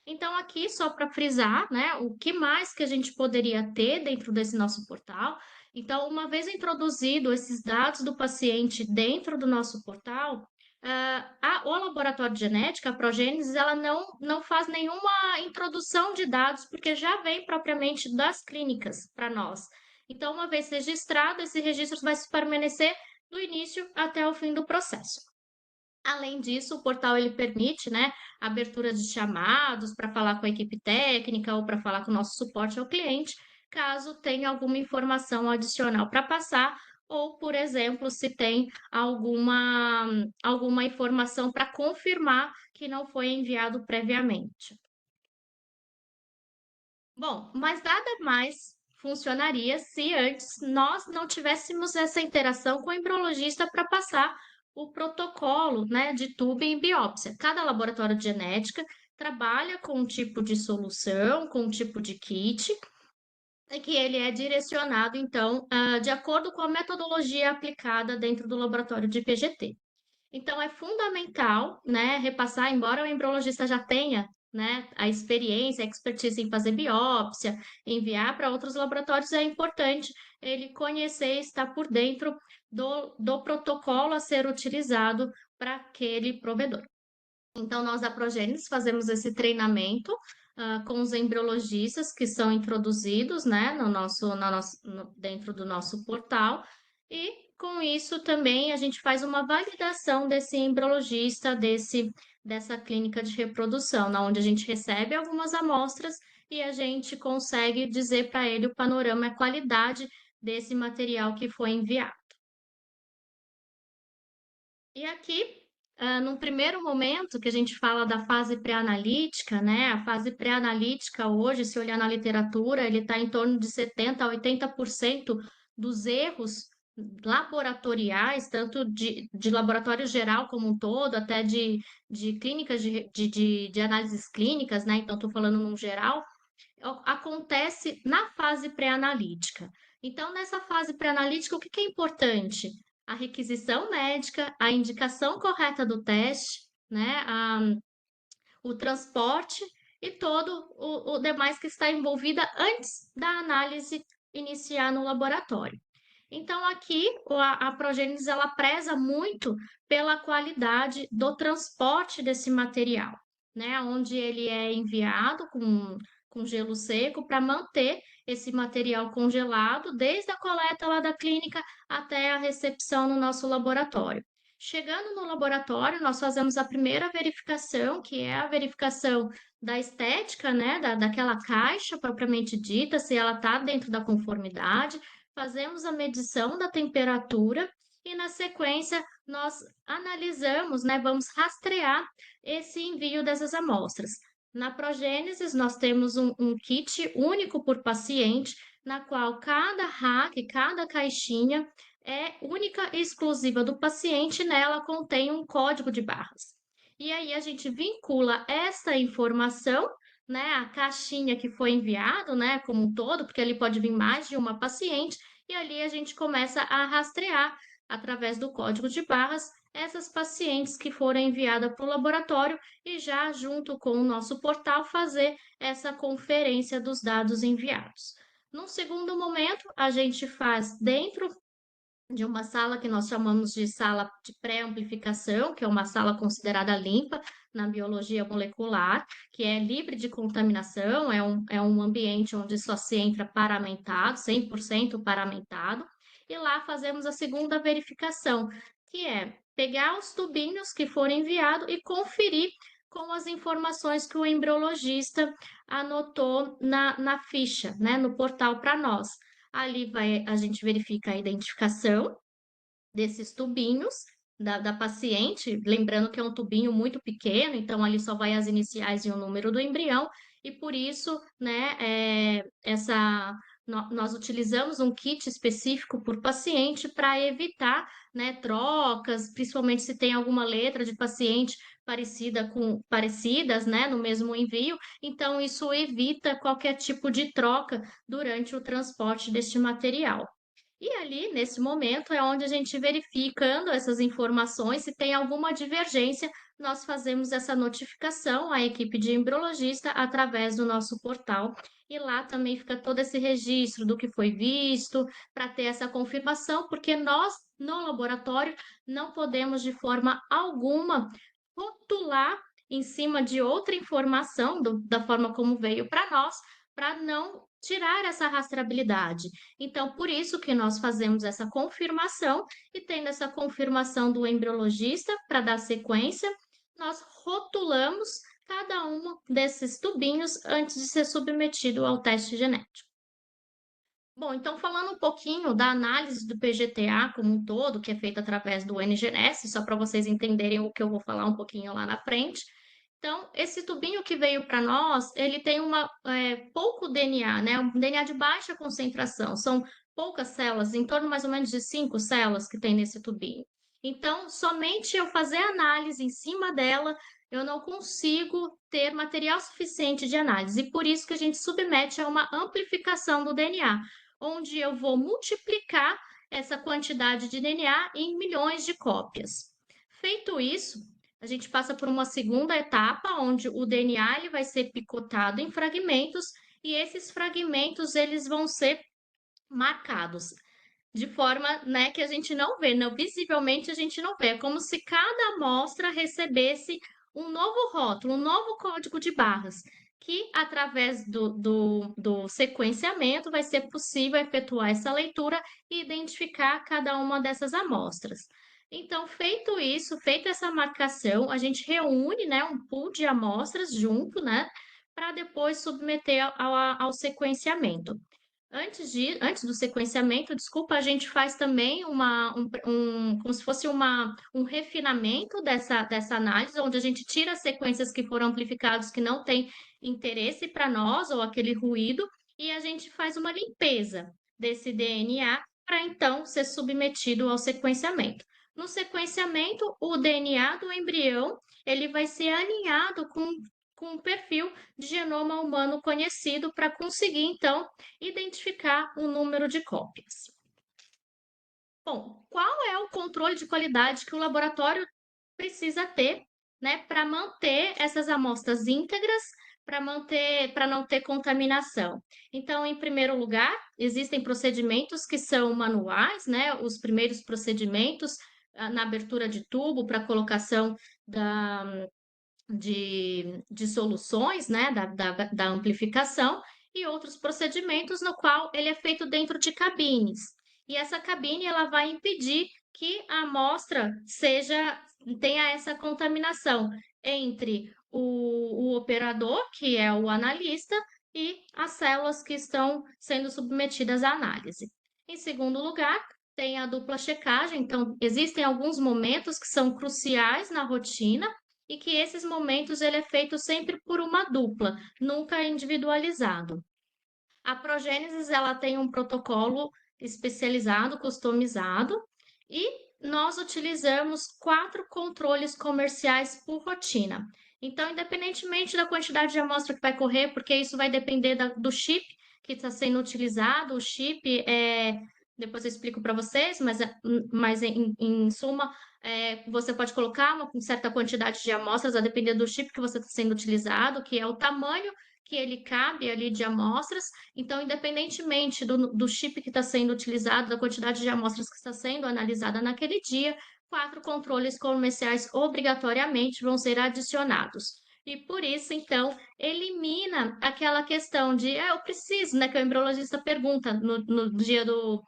Então, aqui, só para frisar, né, o que mais que a gente poderia ter dentro desse nosso portal. Então, uma vez introduzido esses dados do paciente dentro do nosso portal, o laboratório de genética, a Progênesis, ela não faz nenhuma introdução de dados, porque já vem propriamente das clínicas para nós. Então, uma vez registrado, esse registro vai se permanecer do início até o fim do processo. Além disso, o portal ele permite, né, a abertura de chamados para falar com a equipe técnica ou para falar com o nosso suporte ao cliente, caso tenha alguma informação adicional para passar, ou, por exemplo, se tem alguma informação para confirmar que não foi enviado previamente. Bom, mas nada mais funcionaria se antes nós não tivéssemos essa interação com o embriologista para passar o protocolo, né, de tubing e biópsia. Cada laboratório de genética trabalha com um tipo de solução, com um tipo de kit, e que ele é direcionado, então, de acordo com a metodologia aplicada dentro do laboratório de PGT. Então, é fundamental, né, repassar, embora o embriologista já tenha, né, a experiência, a expertise em fazer biópsia, enviar para outros laboratórios, é importante ele conhecer e estar por dentro do protocolo a ser utilizado para aquele provedor. Então, nós da Progênesis fazemos esse treinamento com os embriologistas que são introduzidos, né, dentro do nosso portal, e com isso também a gente faz uma validação desse embriologista, dessa clínica de reprodução, onde a gente recebe algumas amostras e a gente consegue dizer para ele o panorama e a qualidade desse material que foi enviado. E aqui, num primeiro momento, que a gente fala da fase pré-analítica, né? A fase pré-analítica hoje, se olhar na literatura, ele está em torno de 70% a 80% dos erros laboratoriais, tanto de laboratório geral como um todo, até de clínicas, de análises clínicas, né? Então, estou falando num geral, acontece na fase pré-analítica. Então, nessa fase pré-analítica, o que é importante? A requisição médica, a indicação correta do teste, né? O transporte e todo o demais que está envolvida antes da análise iniciar no laboratório. Então, aqui, a Progênesis, ela preza muito pela qualidade do transporte desse material, né? Onde ele é enviado com gelo seco para manter esse material congelado, desde a coleta lá da clínica até a recepção no nosso laboratório. Chegando no laboratório, nós fazemos a primeira verificação, que é a verificação da estética, né, daquela caixa propriamente dita, se ela está dentro da conformidade, fazemos a medição da temperatura e, na sequência, nós analisamos, né, vamos rastrear esse envio dessas amostras. Na Progênesis, nós temos um kit único por paciente, na qual cada rack, cada caixinha é única e exclusiva do paciente, nela contém um código de barras. E aí a gente vincula essa informação, né, a caixinha que foi enviado, né, como um todo, porque ali pode vir mais de uma paciente, e ali a gente começa a rastrear, através do código de barras, essas pacientes que foram enviadas para o laboratório e já junto com o nosso portal fazer essa conferência dos dados enviados. Num segundo momento, a gente faz dentro de uma sala que nós chamamos de sala de pré-amplificação, que é uma sala considerada limpa na biologia molecular, que é livre de contaminação, é um ambiente onde só se entra paramentado, 100% paramentado, e lá fazemos a segunda verificação, que é pegar os tubinhos que foram enviados e conferir com as informações que o embriologista anotou na ficha, né, no portal para nós. Ali a gente verifica a identificação desses tubinhos da paciente, lembrando que é um tubinho muito pequeno, então ali só vai as iniciais e o número do embrião, e por isso, né, nós utilizamos um kit específico por paciente para evitar, né, trocas, principalmente se tem alguma letra de paciente parecidas, né, no mesmo envio. Então, isso evita qualquer tipo de troca durante o transporte deste material. E ali, nesse momento, é onde a gente verificando essas informações, se tem alguma divergência, nós fazemos essa notificação à equipe de embriologista através do nosso portal. E lá também fica todo esse registro do que foi visto, para ter essa confirmação, porque nós, no laboratório, não podemos de forma alguma rotular em cima de outra informação, da forma como veio para nós, para não tirar essa rastreabilidade. Então, por isso que nós fazemos essa confirmação, e tendo essa confirmação do embriologista para dar sequência, nós rotulamos cada um desses tubinhos antes de ser submetido ao teste genético. Bom, então falando um pouquinho da análise do PGTA como um todo, que é feita através do NGS, só para vocês entenderem o que eu vou falar um pouquinho lá na frente. Então, esse tubinho que veio para nós, ele tem pouco DNA, né? Um DNA de baixa concentração, são poucas células, em torno mais ou menos de 5 células que tem nesse tubinho. Então, somente eu fazer análise em cima dela, eu não consigo ter material suficiente de análise, e por isso que a gente submete a uma amplificação do DNA, onde eu vou multiplicar essa quantidade de DNA em milhões de cópias. Feito isso, a gente passa por uma segunda etapa, onde o DNA ele vai ser picotado em fragmentos, e esses fragmentos eles vão ser marcados de forma, né, que a gente não vê, não, visivelmente a gente não vê. É como se cada amostra recebesse um novo rótulo, um novo código de barras, que através do sequenciamento vai ser possível efetuar essa leitura e identificar cada uma dessas amostras. Então, feito isso, feita essa marcação, a gente reúne, né, um pool de amostras junto, né, para depois submeter ao sequenciamento. Antes do sequenciamento, desculpa, a gente faz também como se fosse um refinamento dessa análise, onde a gente tira as sequências que foram amplificadas, que não têm interesse para nós, ou aquele ruído, e a gente faz uma limpeza desse DNA para então ser submetido ao sequenciamento. No sequenciamento, o DNA do embrião ele vai ser alinhado com o perfil de genoma humano conhecido para conseguir, então, identificar o número de cópias. Bom, qual é o controle de qualidade que o laboratório precisa ter, né, para manter essas amostras íntegras, para não ter contaminação? Então, em primeiro lugar, existem procedimentos que são manuais, né, os primeiros procedimentos na abertura de tubo para colocação de soluções, né, da amplificação, e outros procedimentos no qual ele é feito dentro de cabines. E essa cabine ela vai impedir que a amostra tenha essa contaminação entre o operador, que é o analista, e as células que estão sendo submetidas à análise. Em segundo lugar, tem a dupla checagem. Então, existem alguns momentos que são cruciais na rotina, e que esses momentos ele é feito sempre por uma dupla, nunca individualizado. A Progênesis ela tem um protocolo especializado, customizado, e nós utilizamos 4 controles comerciais por rotina. Então, independentemente da quantidade de amostra que vai correr, porque isso vai depender do chip que está sendo utilizado, o chip depois eu explico para vocês, mas em suma, você pode colocar uma certa quantidade de amostras, a depender do chip que você está sendo utilizado, que é o tamanho que ele cabe ali de amostras. Então, independentemente do chip que está sendo utilizado, da quantidade de amostras que está sendo analisada naquele dia, 4 controles comerciais obrigatoriamente vão ser adicionados. E por isso, então, elimina aquela questão de, eu preciso, né, que o embriologista pergunta no dia do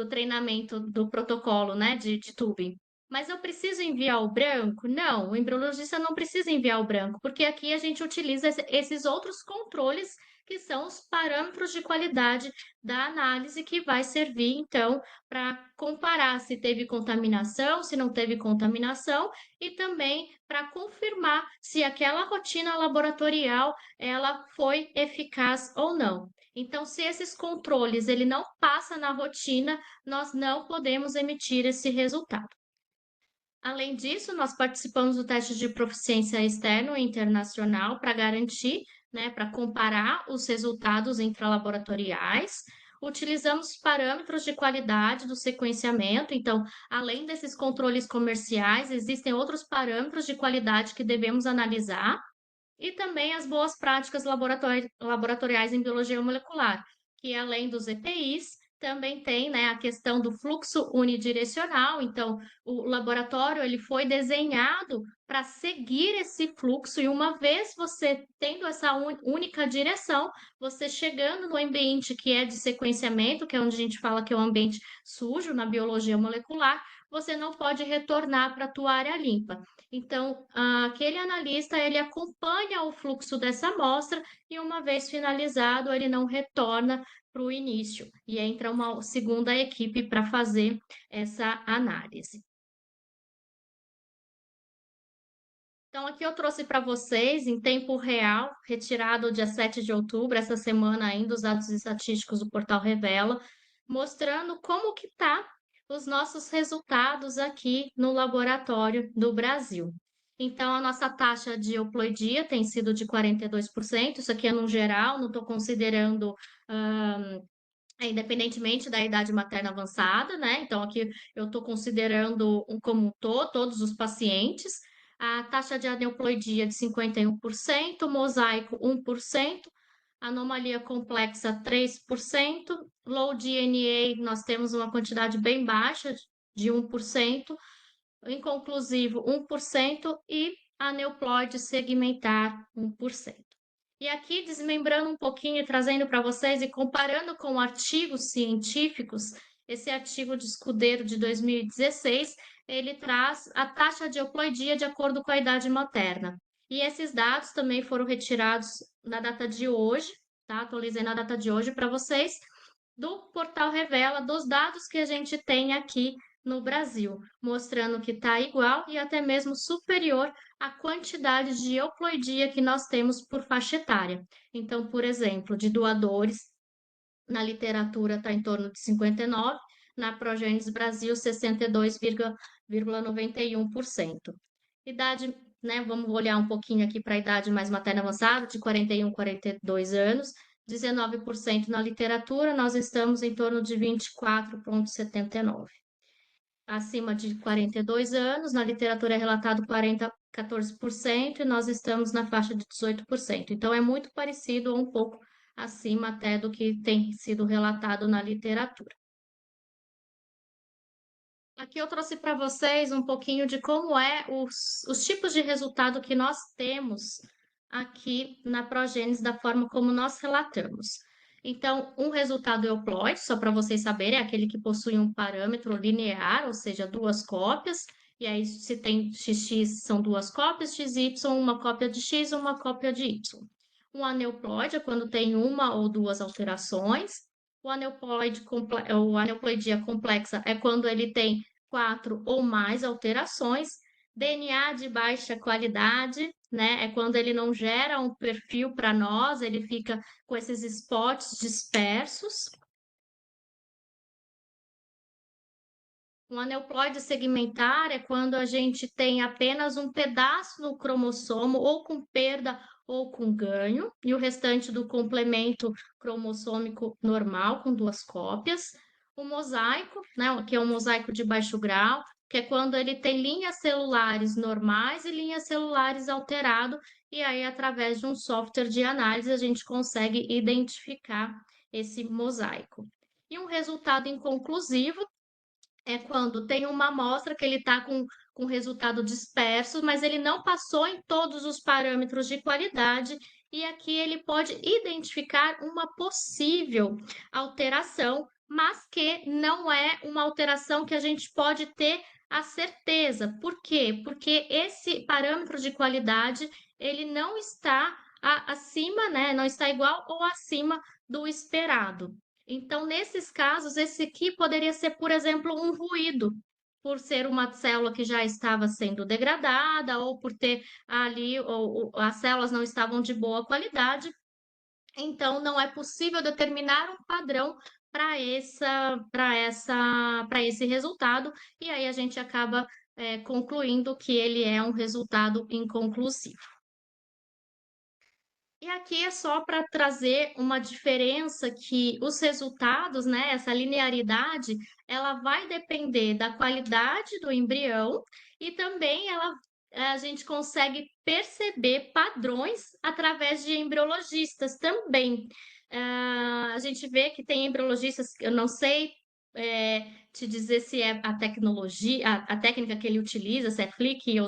treinamento do protocolo, né, de tubing. Mas eu preciso enviar o branco? Não, o embriologista não precisa enviar o branco, porque aqui a gente utiliza esses outros controles que são os parâmetros de qualidade da análise que vai servir, então, para comparar se teve contaminação, se não teve contaminação, e também para confirmar se aquela rotina laboratorial ela foi eficaz ou não. Então, se esses controles ele não passa na rotina, nós não podemos emitir esse resultado. Além disso, nós participamos do teste de proficiência externo e internacional para garantir, né, para comparar os resultados intralaboratoriais. Utilizamos parâmetros de qualidade do sequenciamento, então, além desses controles comerciais, existem outros parâmetros de qualidade que devemos analisar, e também as boas práticas laboratoriais em biologia molecular, que além dos EPIs, também tem, né, a questão do fluxo unidirecional. Então, o laboratório ele foi desenhado para seguir esse fluxo, e uma vez você tendo essa única direção, você chegando no ambiente que é de sequenciamento, que é onde a gente fala que é um ambiente sujo na biologia molecular, você não pode retornar para a tua área limpa. Então, aquele analista, ele acompanha o fluxo dessa amostra e, uma vez finalizado, ele não retorna para o início e entra uma segunda equipe para fazer essa análise. Então, aqui eu trouxe para vocês, em tempo real, retirado dia 7 de outubro, essa semana ainda, os dados estatísticos do Portal Revela, mostrando como que está os nossos resultados aqui no laboratório do Brasil. Então, a nossa taxa de euploidia tem sido de 42%, isso aqui é no geral, não estou considerando independentemente da idade materna avançada, né? Então, aqui eu estou considerando como um todo, todos os pacientes. A taxa de aneuploidia de 51%, mosaico 1%, anomalia complexa 3%, low DNA nós temos uma quantidade bem baixa de 1%, inconclusivo 1% e aneuploide segmentar 1%. E aqui, desmembrando um pouquinho e trazendo para vocês e comparando com artigos científicos, esse artigo de Escudeiro de 2016, ele traz a taxa de euploidia de acordo com a idade materna. E esses dados também foram retirados na data de hoje, tá? Atualizei na data de hoje para vocês, do Portal Revela, dos dados que a gente tem aqui no Brasil, mostrando que está igual e até mesmo superior à quantidade de euploidia que nós temos por faixa etária. Então, por exemplo, de doadores, na literatura está em torno de 59%, na Progênies Brasil 62,91%. Idade, né, vamos olhar um pouquinho aqui para a idade mais materna avançada, de 41 a 42 anos, 19% na literatura, nós estamos em torno de 24,79%. Acima de 42 anos, na literatura é relatado 14%, e nós estamos na faixa de 18%. Então, é muito parecido ou um pouco acima até do que tem sido relatado na literatura. Aqui eu trouxe para vocês um pouquinho de como os tipos de resultado que nós temos aqui na Progênese, da forma como nós relatamos. Então, um resultado euploide, só para vocês saberem, é aquele que possui um parâmetro linear, ou seja, duas cópias, e aí se tem XX são duas cópias, XY uma cópia de X e uma cópia de Y. Um aneuploide é quando tem uma ou duas alterações. O aneuploidia complexa é quando ele tem 4 ou mais alterações. DNA de baixa qualidade, né? É quando ele não gera um perfil para nós, ele fica com esses spots dispersos. Um aneuploide segmentar é quando a gente tem apenas um pedaço do cromossomo, ou com perda ou com ganho, e o restante do complemento cromossômico normal, com duas cópias. O mosaico, né, que é um mosaico de baixo grau, que é quando ele tem linhas celulares normais e linhas celulares alterado, e aí, através de um software de análise, a gente consegue identificar esse mosaico. E um resultado inconclusivo é quando tem uma amostra que ele está com resultado disperso, mas ele não passou em todos os parâmetros de qualidade, e aqui ele pode identificar uma possível alteração, mas que não é uma alteração que a gente pode ter a certeza. Por quê? Porque esse parâmetro de qualidade ele não está acima, né, não está igual ou acima do esperado. Então, nesses casos, esse aqui poderia ser, por exemplo, um ruído, por ser uma célula que já estava sendo degradada ou por ter ali ou as células não estavam de boa qualidade, então não é possível determinar um padrão para esse resultado, e aí a gente acaba, concluindo que ele é um resultado inconclusivo. E aqui é só para trazer uma diferença que os resultados, né, essa linearidade, ela vai depender da qualidade do embrião e também a gente consegue perceber padrões através de embriologistas também. A gente vê que tem embriologistas, eu não sei te dizer se é a tecnologia, a técnica que ele utiliza, se é Flick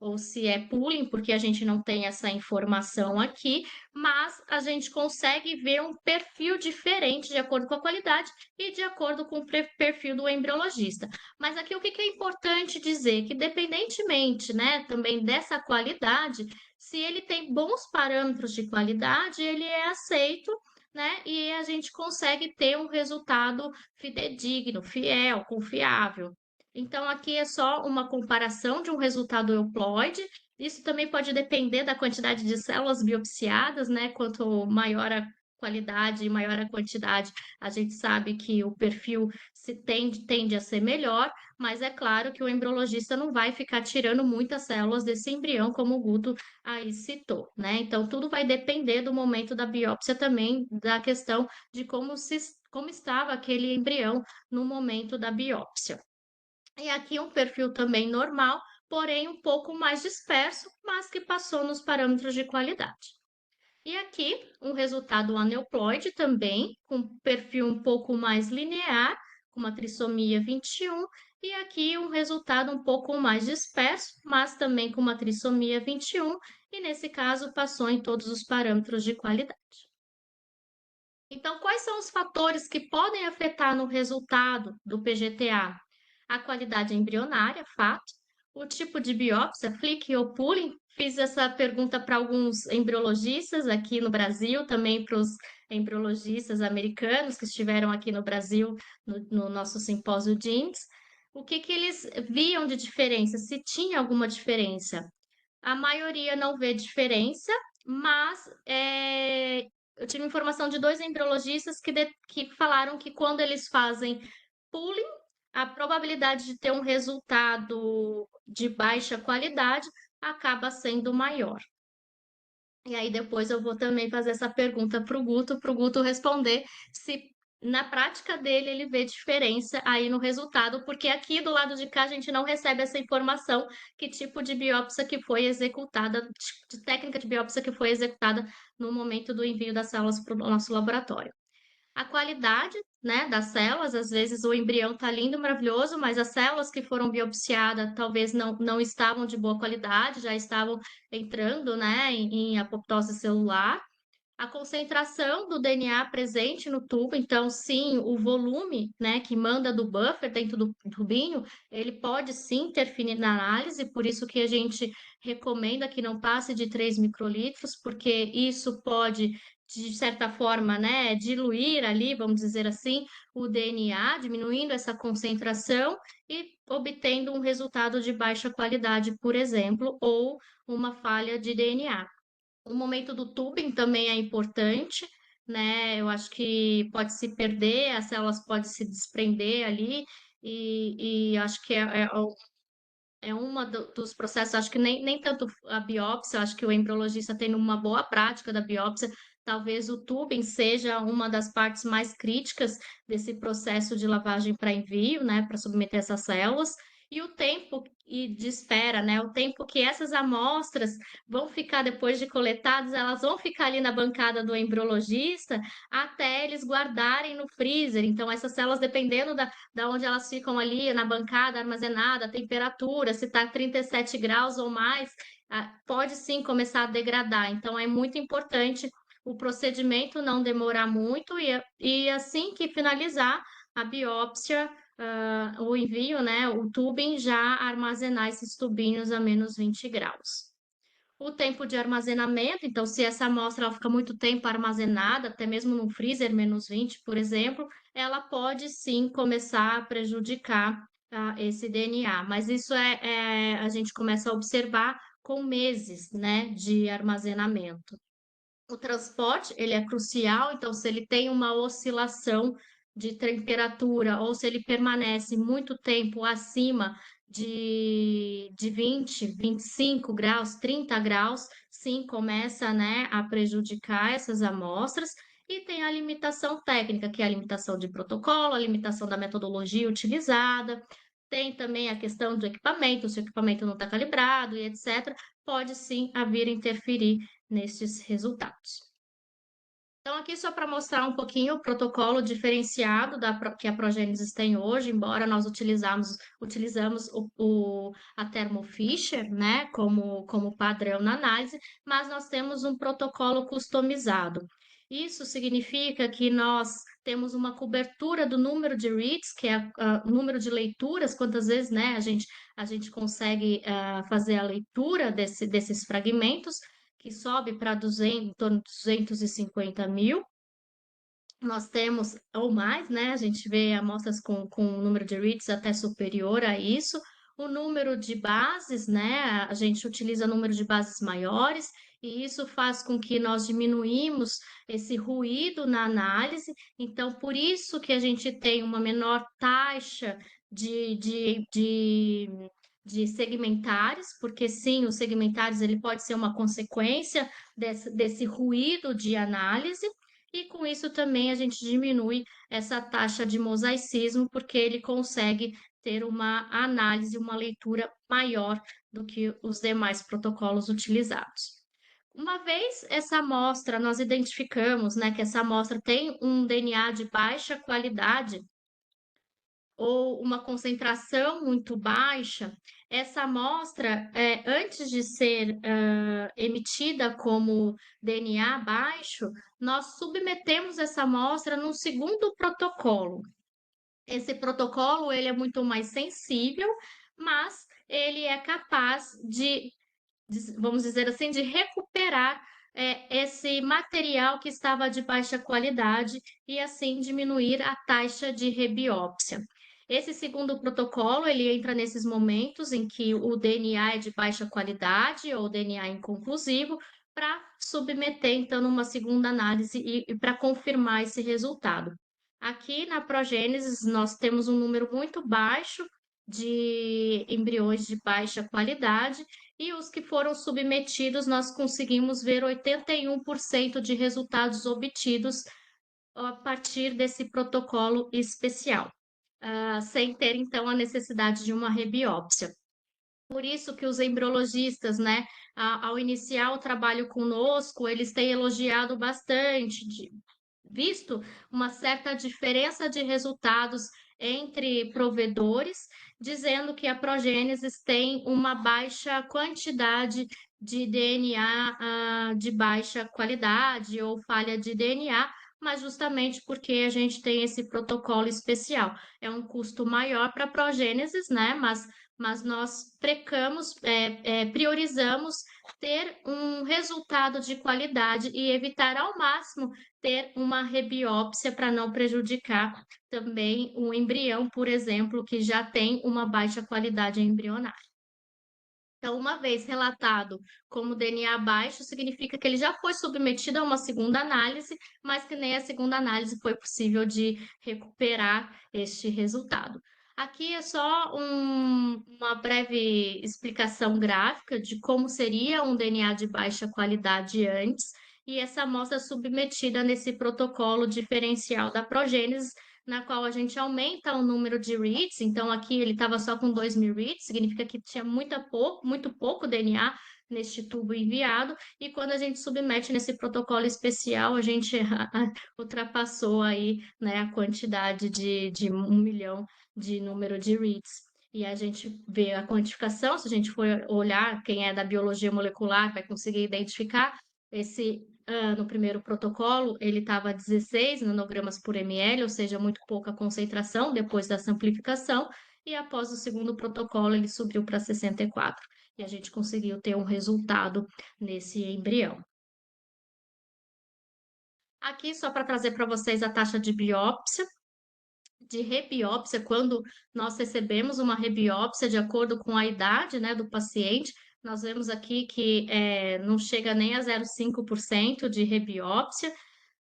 ou se é pooling, porque a gente não tem essa informação aqui, mas a gente consegue ver um perfil diferente de acordo com a qualidade e de acordo com o perfil do embriologista. Mas aqui o que é importante dizer? Que dependentemente, né, também dessa qualidade, se ele tem bons parâmetros de qualidade, ele é aceito, né, e a gente consegue ter um resultado fidedigno, fiel, confiável. Então, aqui é só uma comparação de um resultado euploide. Isso também pode depender da quantidade de células biopsiadas, né? Quanto maior a qualidade e maior a quantidade, a gente sabe que o perfil tende a ser melhor, mas é claro que o embriologista não vai ficar tirando muitas células desse embrião, como o Guto aí citou, né? Então, tudo vai depender do momento da biópsia também, da questão de como estava aquele embrião no momento da biópsia. E aqui um perfil também normal, porém um pouco mais disperso, mas que passou nos parâmetros de qualidade. E aqui um resultado aneuploide também, com perfil um pouco mais linear, com uma trissomia 21, e aqui um resultado um pouco mais disperso, mas também com uma trissomia 21, e nesse caso passou em todos os parâmetros de qualidade. Então, quais são os fatores que podem afetar no resultado do PGTA? A qualidade embrionária, fato. O tipo de biópsia, Flick ou pooling. Fiz essa pergunta para alguns embriologistas aqui no Brasil, também para os embriologistas americanos que estiveram aqui no Brasil no nosso simpósio Jeans. O que eles viam de diferença? Se tinha alguma diferença? A maioria não vê diferença, mas eu tive informação de 2 embriologistas que falaram que quando eles fazem pooling, a probabilidade de ter um resultado de baixa qualidade acaba sendo maior. E aí depois eu vou também fazer essa pergunta para o Guto responder se na prática dele ele vê diferença aí no resultado, porque aqui do lado de cá a gente não recebe essa informação, que tipo de biópsia que foi executada, de técnica de biópsia que foi executada no momento do envio das células para o nosso laboratório. A qualidade, né, das células, às vezes o embrião está lindo, maravilhoso, mas as células que foram biopsiadas talvez não estavam de boa qualidade, já estavam entrando, né, em apoptose celular. A concentração do DNA presente no tubo, então sim, o volume, né, que manda do buffer dentro do tubinho, ele pode sim interferir na análise, por isso que a gente recomenda que não passe de 3 microlitros, porque isso pode, de certa forma, né, diluir ali, vamos dizer assim, o DNA, diminuindo essa concentração e obtendo um resultado de baixa qualidade, por exemplo, ou uma falha de DNA. O momento do tubing também é importante, né? Eu acho que pode se perder, as células podem se desprender ali, e acho que é uma dos processos, acho que nem tanto a biópsia, acho que o embriologista tendo uma boa prática da biópsia, talvez o tubing seja uma das partes mais críticas desse processo de lavagem para envio, né, para submeter essas células, e o tempo de espera, né, o tempo que essas amostras vão ficar depois de coletadas, elas vão ficar ali na bancada do embriologista até eles guardarem no freezer. Então, essas células, dependendo da onde elas ficam ali na bancada armazenada, a temperatura, se está 37 graus ou mais, pode sim começar a degradar. Então, é muito importante o procedimento não demorar muito e assim que finalizar a biópsia, o envio, né, o tubing, já armazenar esses tubinhos a menos 20 graus. O tempo de armazenamento, então, se essa amostra ela fica muito tempo armazenada, até mesmo no freezer -20, por exemplo, ela pode sim começar a prejudicar esse DNA, mas isso a gente começa a observar com meses, né, de armazenamento. O transporte, ele é crucial, então se ele tem uma oscilação de temperatura ou se ele permanece muito tempo acima de 20, 25 graus, 30 graus, sim, começa, né, a prejudicar essas amostras. E tem a limitação técnica, que é a limitação de protocolo, a limitação da metodologia utilizada, tem também a questão do equipamento, se o equipamento não está calibrado e etc., pode sim vir interferir nestes resultados. Então, aqui só para mostrar um pouquinho o protocolo diferenciado que a Progênesis tem hoje, embora nós utilizamos a Thermo Fisher, né, como padrão na análise, mas nós temos um protocolo customizado. Isso significa que nós temos uma cobertura do número de reads, que é o número de leituras, quantas vezes, né, a gente consegue fazer a leitura desses fragmentos, que sobe para em torno de 250 mil. Nós temos, ou mais, né? A gente vê amostras com um número de reads até superior a isso. O número de bases, né? A gente utiliza número de bases maiores, e isso faz com que nós diminuímos esse ruído na análise. Então, por isso que a gente tem uma menor taxa de segmentares, porque sim, os segmentares ele pode ser uma consequência desse ruído de análise, e com isso também a gente diminui essa taxa de mosaicismo, porque ele consegue ter uma análise, uma leitura maior do que os demais protocolos utilizados. Uma vez essa amostra, nós identificamos, né, que essa amostra tem um DNA de baixa qualidade, ou uma concentração muito baixa, essa amostra, antes de ser emitida como DNA baixo, nós submetemos essa amostra num segundo protocolo. Esse protocolo ele é muito mais sensível, mas ele é capaz vamos dizer assim, de recuperar esse material que estava de baixa qualidade e assim diminuir a taxa de rebiópsia. Esse segundo protocolo, ele entra nesses momentos em que o DNA é de baixa qualidade ou DNA inconclusivo, para submeter, então, numa segunda análise e para confirmar esse resultado. Aqui na Progênesis, nós temos um número muito baixo de embriões de baixa qualidade, e os que foram submetidos, nós conseguimos ver 81% de resultados obtidos a partir desse protocolo especial, sem ter, então, a necessidade de uma rebiópsia. Por isso que os embriologistas, né, ao iniciar o trabalho conosco, eles têm elogiado bastante, visto uma certa diferença de resultados entre provedores, dizendo que a Progênesis tem uma baixa quantidade de DNA de baixa qualidade ou falha de DNA, mas justamente porque a gente tem esse protocolo especial. É um custo maior para a Progênesis, né? Mas nós priorizamos ter um resultado de qualidade e evitar ao máximo ter uma rebiópsia para não prejudicar também o embrião, por exemplo, que já tem uma baixa qualidade embrionária. Então, uma vez relatado como DNA baixo, significa que ele já foi submetido a uma segunda análise, mas que nem a segunda análise foi possível de recuperar este resultado. Aqui é só uma breve explicação gráfica de como seria um DNA de baixa qualidade antes, e essa amostra submetida nesse protocolo diferencial da Progênesis, na qual a gente aumenta o número de reads. Então, aqui ele estava só com 2.000 reads, significa que tinha muito pouco DNA neste tubo enviado, e quando a gente submete nesse protocolo especial, a gente ultrapassou aí, né, a quantidade de 1 milhão de número de reads. E a gente vê a quantificação, se a gente for olhar, quem é da biologia molecular vai conseguir identificar no primeiro protocolo, ele estava a 16 nanogramas por ml, ou seja, muito pouca concentração depois da amplificação, e após o segundo protocolo, ele subiu para 64. e a gente conseguiu ter um resultado nesse embrião. Aqui, só para trazer para vocês a taxa de biópsia, de rebiópsia, quando nós recebemos uma rebiópsia de acordo com a idade, né, do paciente, nós vemos aqui que não chega nem a 0,5% de rebiópsia.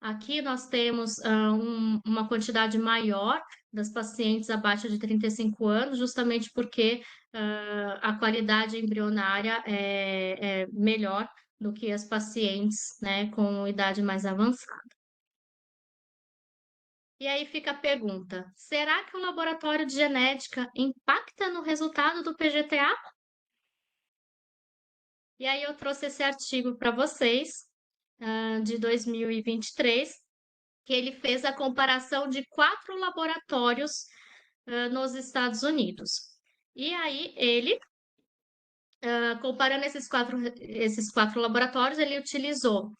Aqui nós temos uma quantidade maior das pacientes abaixo de 35 anos, justamente porque a qualidade embrionária é melhor do que as pacientes, né, com idade mais avançada. E aí fica a pergunta: será que o laboratório de genética impacta no resultado do PGTA? E aí eu trouxe esse artigo para vocês, de 2023, que ele fez a comparação de 4 laboratórios, nos Estados Unidos. E aí ele, comparando esses quatro laboratórios, ele utilizou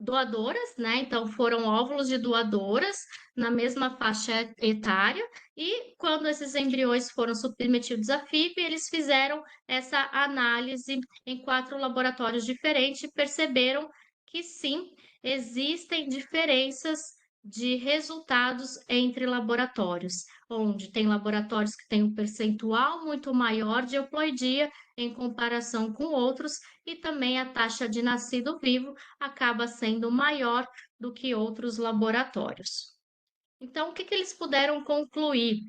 doadoras, né? Então foram óvulos de doadoras na mesma faixa etária, e quando esses embriões foram submetidos à FIV, eles fizeram essa análise em 4 laboratórios diferentes e perceberam que sim, existem diferenças de resultados entre laboratórios, onde tem laboratórios que têm um percentual muito maior de euploidia em comparação com outros, e também a taxa de nascido vivo acaba sendo maior do que outros laboratórios. Então, o que eles puderam concluir?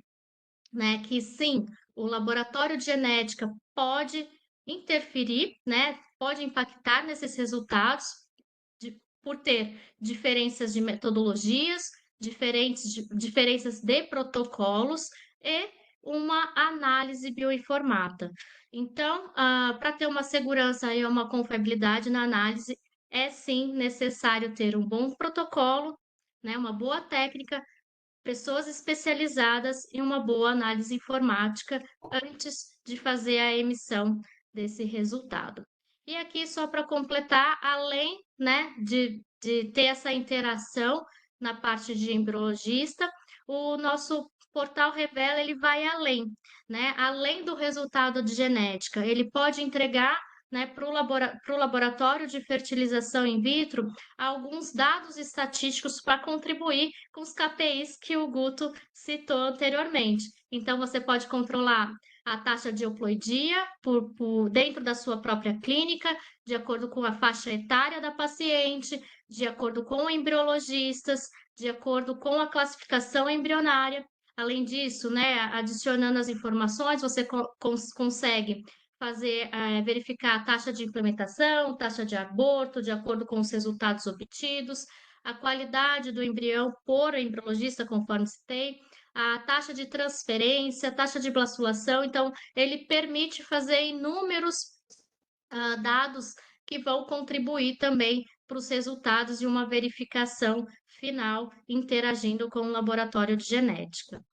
Né, que sim, o laboratório de genética pode interferir, né, pode impactar nesses resultados por ter diferenças de metodologias, diferenças de protocolos e uma análise bioinformata. Então, para ter uma segurança e uma confiabilidade na análise, é sim necessário ter um bom protocolo, né, uma boa técnica, pessoas especializadas e uma boa análise informática antes de fazer a emissão desse resultado. E aqui, só para completar, além, né, de ter essa interação na parte de embriologista, o nosso portal Revela, ele vai além, né? Além do resultado de genética, ele pode entregar, né, para o laboratório de fertilização in vitro alguns dados estatísticos para contribuir com os KPIs que o Guto citou anteriormente. Então, você pode controlar a taxa de euploidia dentro da sua própria clínica, de acordo com a faixa etária da paciente, de acordo com embriologistas, de acordo com a classificação embrionária. Além disso, né, adicionando as informações, você consegue verificar a taxa de implementação, taxa de aborto, de acordo com os resultados obtidos, a qualidade do embrião por embriologista, conforme citei, a taxa de transferência, a taxa de blastulação. Então, ele permite fazer inúmeros dados que vão contribuir também para os resultados de uma verificação final, interagindo com o laboratório de genética.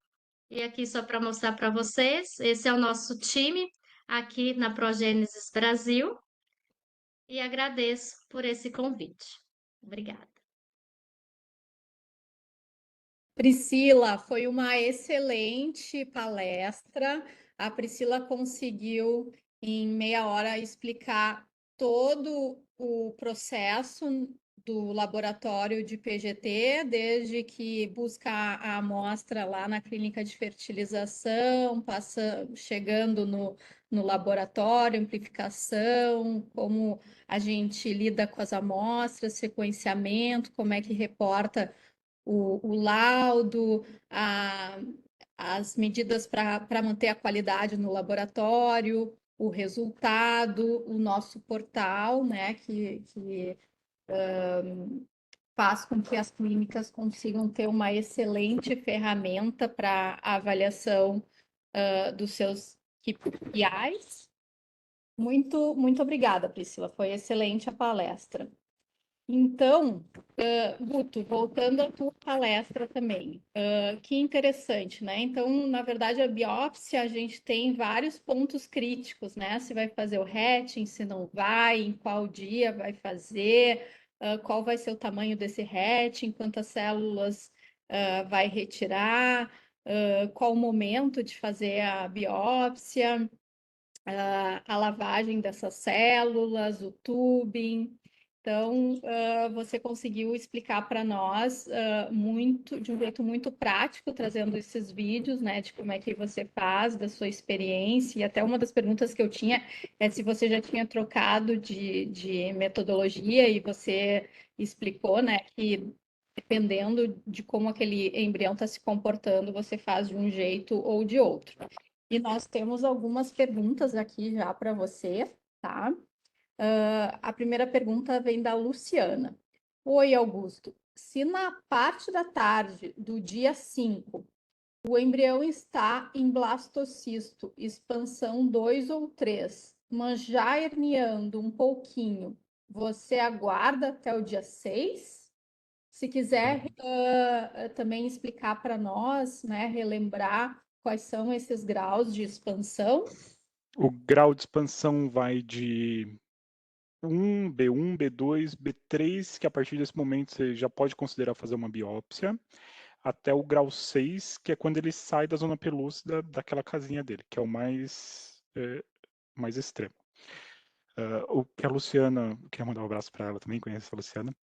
E aqui, só para mostrar para vocês, esse é o nosso time aqui na Progênesis Brasil, e agradeço por esse convite. Obrigada. Priscila, foi uma excelente palestra. A Priscila conseguiu, em meia hora, explicar todo o processo do laboratório de PGT, desde que busca a amostra lá na clínica de fertilização, chegando no laboratório, amplificação, como a gente lida com as amostras, sequenciamento, como é que reporta o laudo, as medidas para manter a qualidade no laboratório, o resultado, o nosso portal, né, que faz com que as clínicas consigam ter uma excelente ferramenta para a avaliação dos seus KPIs. Muito, muito obrigada, Priscila. Foi excelente a palestra. Então, Guto, voltando à tua palestra também, que interessante, né? Então, na verdade, a biópsia, a gente tem vários pontos críticos, né? Se vai fazer o hatching, se não vai, em qual dia vai fazer, qual vai ser o tamanho desse hatching, quantas células vai retirar, qual o momento de fazer a biópsia, a lavagem dessas células, o tubing. Então, você conseguiu explicar para nós de um jeito muito prático, trazendo esses vídeos, né, de como é que você faz, da sua experiência. E até uma das perguntas que eu tinha é se você já tinha trocado de metodologia, e você explicou, né, que dependendo de como aquele embrião está se comportando, você faz de um jeito ou de outro. E nós temos algumas perguntas aqui já para você, tá? A primeira pergunta vem da Luciana. Oi, Augusto. Se na parte da tarde do dia 5 o embrião está em blastocisto, expansão 2 ou 3, mas já herniando um pouquinho, você aguarda até o dia 6? Se quiser também explicar para nós, né, relembrar quais são esses graus de expansão. O grau de expansão vai de 1, B1, B2, B3, que a partir desse momento você já pode considerar fazer uma biópsia, até o grau 6, que é quando ele sai da zona pelúcida daquela casinha dele, que é o mais extremo. O que a Luciana, quero mandar um abraço para ela também, conhece a Luciana.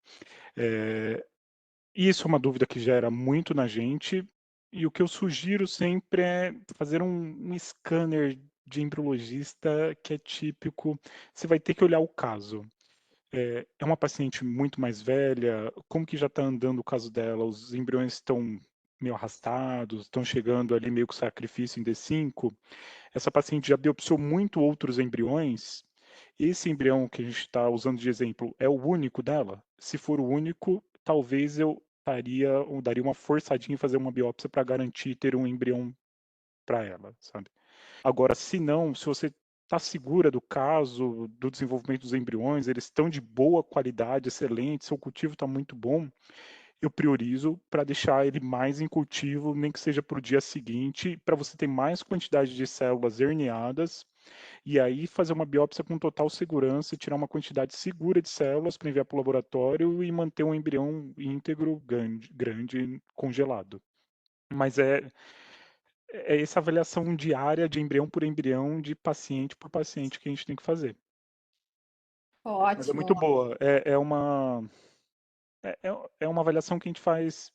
Isso é uma dúvida que gera muito na gente, e o que eu sugiro sempre é fazer um scanner de embriologista que é típico. Você vai ter que olhar o caso. É uma paciente muito mais velha, como que já está andando o caso dela? Os embriões estão meio arrastados, estão chegando ali meio que sacrifício em D5. Essa paciente já biopsiou muito outros embriões. Esse embrião que a gente está usando de exemplo é o único dela? Se for o único, talvez eu daria uma forçadinha em fazer uma biópsia para garantir ter um embrião para ela, sabe? Agora, se não, se você está segura do caso, do desenvolvimento dos embriões, eles estão de boa qualidade, excelente, seu cultivo está muito bom, eu priorizo para deixar ele mais em cultivo, nem que seja para o dia seguinte, para você ter mais quantidade de células herniadas, e aí fazer uma biópsia com total segurança, tirar uma quantidade segura de células para enviar para o laboratório e manter um embrião íntegro, grande congelado. Mas é essa avaliação diária de embrião por embrião, de paciente por paciente que a gente tem que fazer. Mas é Ótimo. muito boa. É uma avaliação que a gente faz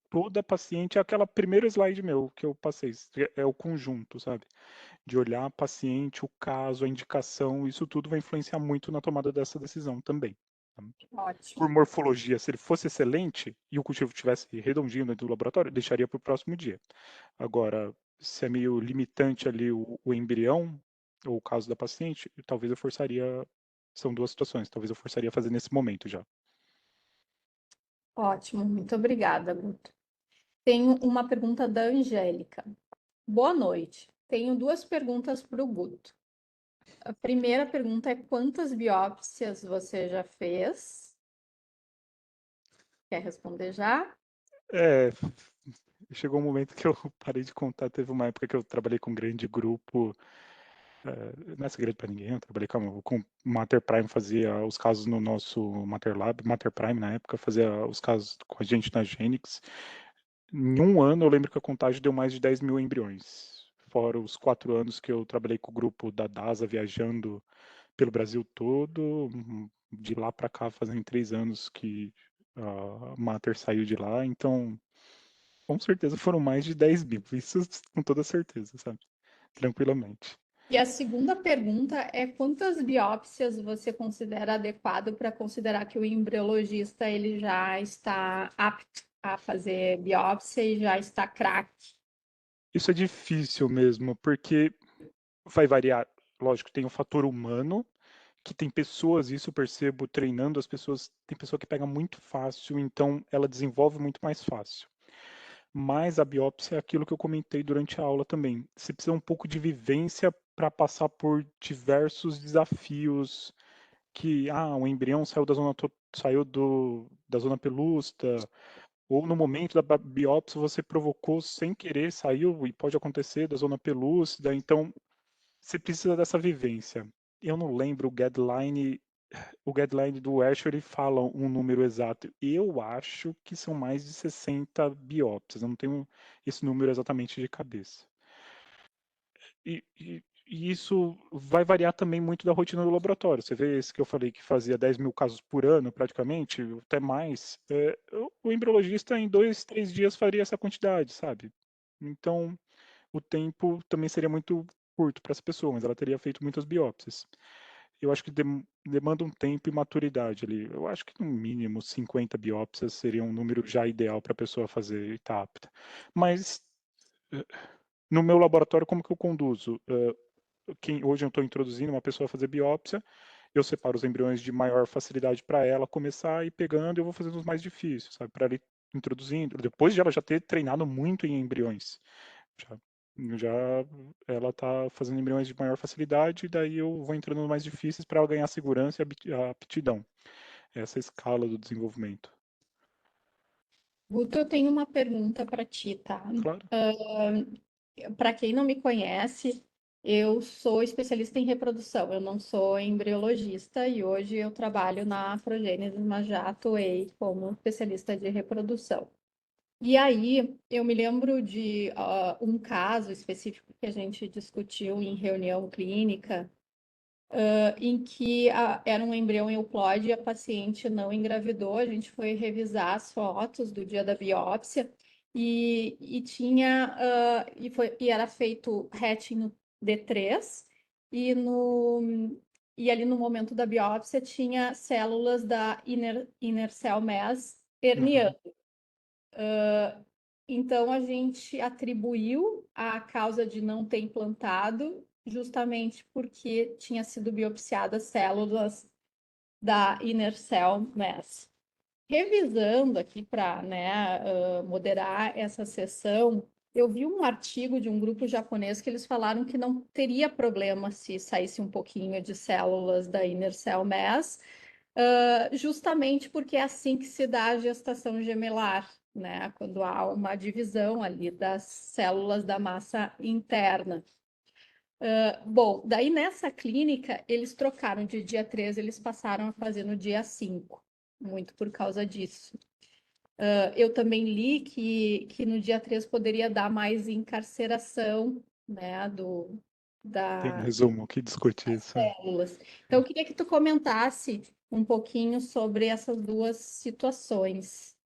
toda paciente. É aquela primeiro slide meu que eu passei. É o conjunto, sabe? De olhar a paciente, o caso, a indicação. Isso tudo vai influenciar muito na tomada dessa decisão também. Tá? Por Ótimo. morfologia, se ele fosse excelente e o cultivo tivesse redondinho dentro do laboratório, deixaria para o próximo dia. Agora, se é meio limitante ali o embrião, ou o caso da paciente, talvez eu forçaria. São duas situações, talvez eu forçaria a fazer nesse momento já. Ótimo, muito obrigada, Guto. Tenho uma pergunta da Angélica. Boa noite. Tenho duas perguntas para o Guto. A primeira pergunta é: quantas biópsias você já fez? Quer responder já? Chegou um momento que eu parei de contar. Teve uma época que eu trabalhei com um grande grupo. Não é segredo para ninguém, eu trabalhei com Mater Prime, fazia os casos no nosso Mater Lab, Mater Prime na época, fazia os casos com a gente na Genix. Em um ano, eu lembro que a contagem deu mais de 10 mil embriões. Fora os 4 anos que eu trabalhei com o grupo da DASA, viajando pelo Brasil todo. De lá para cá, fazem 3 anos que a Mater saiu de lá. Então, com certeza foram mais de 10 mil. Isso com toda certeza, sabe? Tranquilamente. E a segunda pergunta é: quantas biópsias você considera adequado para considerar que o embriologista ele já está apto a fazer biópsia e já está craque? Isso é difícil mesmo, porque vai variar. Lógico, tem o fator humano, que tem pessoas, isso eu percebo treinando as pessoas, tem pessoa que pega muito fácil, então ela desenvolve muito mais fácil. Mas a biópsia é aquilo que eu comentei durante a aula também. Você precisa um pouco de vivência para passar por diversos desafios que, o embrião saiu da zona pelúcida, ou no momento da biópsia você provocou sem querer, saiu e pode acontecer da zona pelúcida, então você precisa dessa vivência. Eu não lembro o guideline do Escher, ele fala um número exato. Eu acho que são mais de 60 biópsias, eu não tenho esse número exatamente de cabeça. E E isso vai variar também muito da rotina do laboratório. Você vê esse que eu falei que fazia 10 mil casos por ano, praticamente, até mais. O embriologista, em 2, 3 dias, faria essa quantidade, sabe? Então, o tempo também seria muito curto para essa pessoa, mas ela teria feito muitas biópsias. Eu acho que demanda um tempo e maturidade ali. Eu acho que, no mínimo, 50 biópsias seria um número já ideal para a pessoa fazer e estar apta. Mas, no meu laboratório, como que eu conduzo? Hoje eu estou introduzindo uma pessoa a fazer biópsia, eu separo os embriões de maior facilidade para ela começar a ir pegando e eu vou fazendo os mais difíceis, sabe? Para ela ir introduzindo, depois de ela já ter treinado muito em embriões. Já, já ela está fazendo embriões de maior facilidade, e daí eu vou entrando nos mais difíceis para ela ganhar segurança e a aptidão. Essa é a escala do desenvolvimento. Guto, eu tenho uma pergunta para ti, tá? Claro. Para quem não me conhece, eu sou especialista em reprodução, eu não sou embriologista e hoje eu trabalho na Progênesis, mas já atuei como especialista de reprodução. E aí, eu me lembro de um caso específico que a gente discutiu em reunião clínica, em que era um embrião euploide e a paciente não engravidou. A gente foi revisar as fotos do dia da biópsia e tinha e era feito hatching no D3 e ali no momento da biópsia tinha células da inner cell mass herniando. Então, a gente atribuiu a causa de não ter implantado justamente porque tinha sido biopsiadas células da inner cell mass. Revisando aqui para, moderar essa sessão, eu vi um artigo de um grupo japonês que eles falaram que não teria problema se saísse um pouquinho de células da inner cell mass, justamente porque é assim que se dá a gestação gemelar, né? Quando há uma divisão ali das células da massa interna. Bom, daí nessa clínica, eles trocaram de dia 3, eles passaram a fazer no dia 5, muito por causa disso. Eu também li que no dia 3 poderia dar mais encarceração, né, Tem um da, resumo que discute isso. células. Então, eu queria que tu comentasse um pouquinho sobre essas duas situações.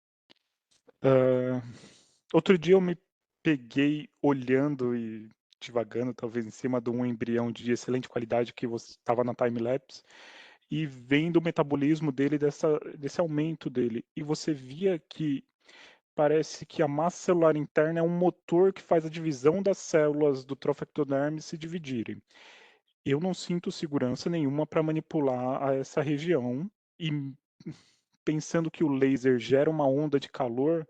Outro dia eu me peguei olhando e divagando, talvez em cima de um embrião de excelente qualidade que estava na time-lapse e vendo o metabolismo dele, desse aumento dele. E você via que parece que a massa celular interna é um motor que faz a divisão das células do trofectoderme se dividirem. Eu não sinto segurança nenhuma para manipular essa região e pensando que o laser gera uma onda de calor,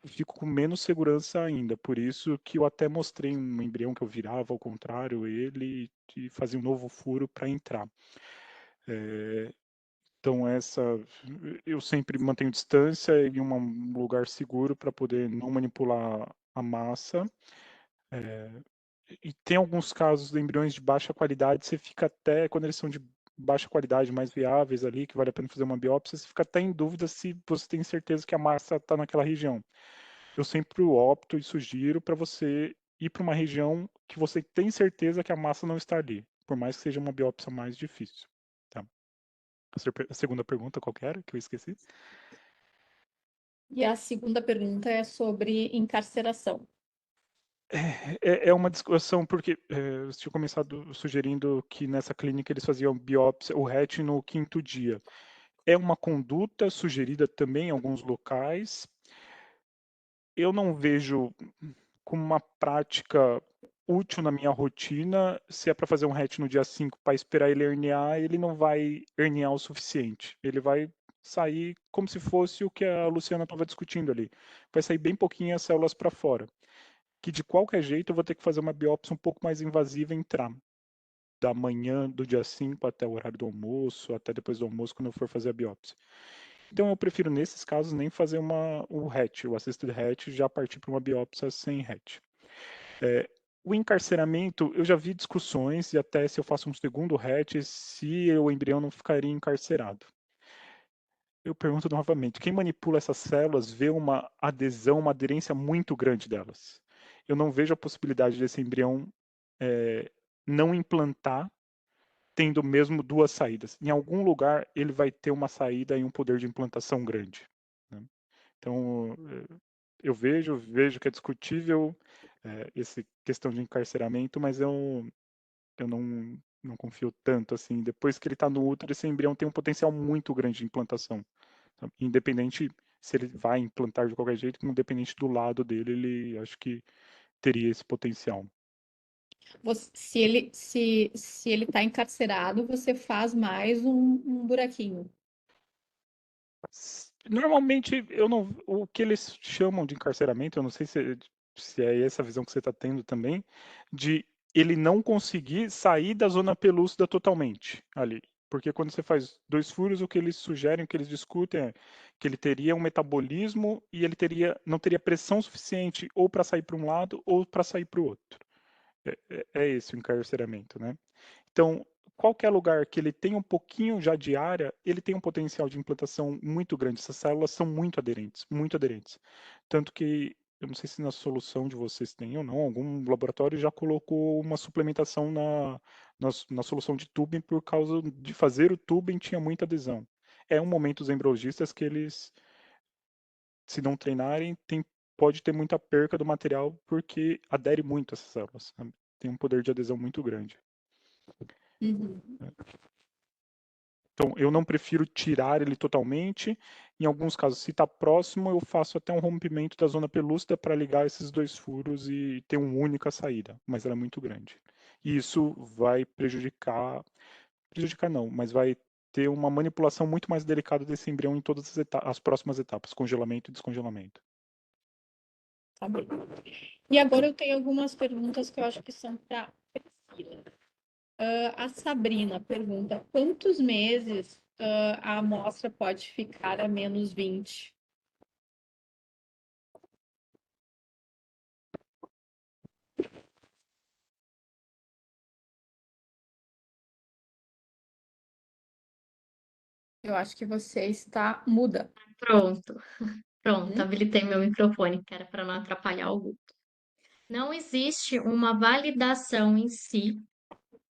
fico com menos segurança ainda. Por isso que eu até mostrei um embrião que eu virava ao contrário ele e fazia um novo furo para entrar. Então eu sempre mantenho distância em um lugar seguro para poder não manipular a massa. E tem alguns casos de embriões de baixa qualidade, você fica até, quando eles são de baixa qualidade, mais viáveis ali, que vale a pena fazer uma biópsia, você fica até em dúvida se você tem certeza que a massa está naquela região. Eu sempre opto e sugiro para você ir para uma região que você tem certeza que a massa não está ali, por mais que seja uma biópsia mais difícil. Tá? A segunda pergunta, qual que era, que eu esqueci? E a segunda pergunta é sobre encarceração. É uma discussão, porque eu tinha começado sugerindo que nessa clínica eles faziam biópsia, o RET no 5º dia. É uma conduta sugerida também em alguns locais. Eu não vejo como uma prática útil na minha rotina. Se é para fazer um RET no dia 5 para esperar ele herniar, ele não vai herniar o suficiente. Ele vai sair como se fosse o que a Luciana estava discutindo ali. Vai sair bem pouquinhas células para fora. Que de qualquer jeito eu vou ter que fazer uma biópsia um pouco mais invasiva e entrar. Da manhã do dia 5 até o horário do almoço, até depois do almoço, quando eu for fazer a biópsia. Então eu prefiro, nesses casos, nem fazer o hatch, o assisted hatch, já partir para uma biópsia sem hatch. O encarceramento, eu já vi discussões, e até se eu faço um segundo hatch, se o embrião não ficaria encarcerado. Eu pergunto novamente, quem manipula essas células vê uma adesão, uma aderência muito grande delas. Eu não vejo a possibilidade desse embrião não implantar tendo mesmo duas saídas. Em algum lugar ele vai ter uma saída e um poder de implantação grande, né? Então, eu vejo que é discutível essa questão de encarceramento, mas eu não confio tanto assim. Depois que ele está no útero, esse embrião tem um potencial muito grande de implantação, sabe? Independente se ele vai implantar de qualquer jeito, independente do lado dele, ele acho que teria esse potencial. Se ele está encarcerado, você faz mais um buraquinho. Normalmente, eu não, o que eles chamam de encarceramento, eu não sei se é essa visão que você está tendo também, de ele não conseguir sair da zona pelúcida totalmente ali. Porque quando você faz 2 furos, o que eles sugerem, o que eles discutem é que ele teria um metabolismo e ele não teria pressão suficiente ou para sair para um lado ou para sair para o outro. É esse o encarceramento, né? Então, qualquer lugar que ele tenha um pouquinho já de área, ele tem um potencial de implantação muito grande. Essas células são muito aderentes, muito aderentes. Tanto que, eu não sei se na solução de vocês tem ou não, algum laboratório já colocou uma suplementação na solução de tubing por causa de fazer o tubing tinha muita adesão. É um momento os embriologistas que eles, se não treinarem, pode ter muita perca do material porque adere muito essas células, sabe? Tem um poder de adesão muito grande. Uhum. Então, eu não prefiro tirar ele totalmente. Em alguns casos, se está próximo, eu faço até um rompimento da zona pelúcida para ligar esses 2 furos e ter uma única saída, mas ela é muito grande. E isso vai prejudicar não, mas vai ter uma manipulação muito mais delicada desse embrião em todas as próximas etapas, congelamento e descongelamento. Tá bem. E agora eu tenho algumas perguntas que eu acho que são para Priscila. A Sabrina pergunta: quantos meses a amostra pode ficar a menos 20? Eu acho que você está muda. Pronto, habilitei meu microfone, que era para não atrapalhar o Guto. Não existe uma validação em si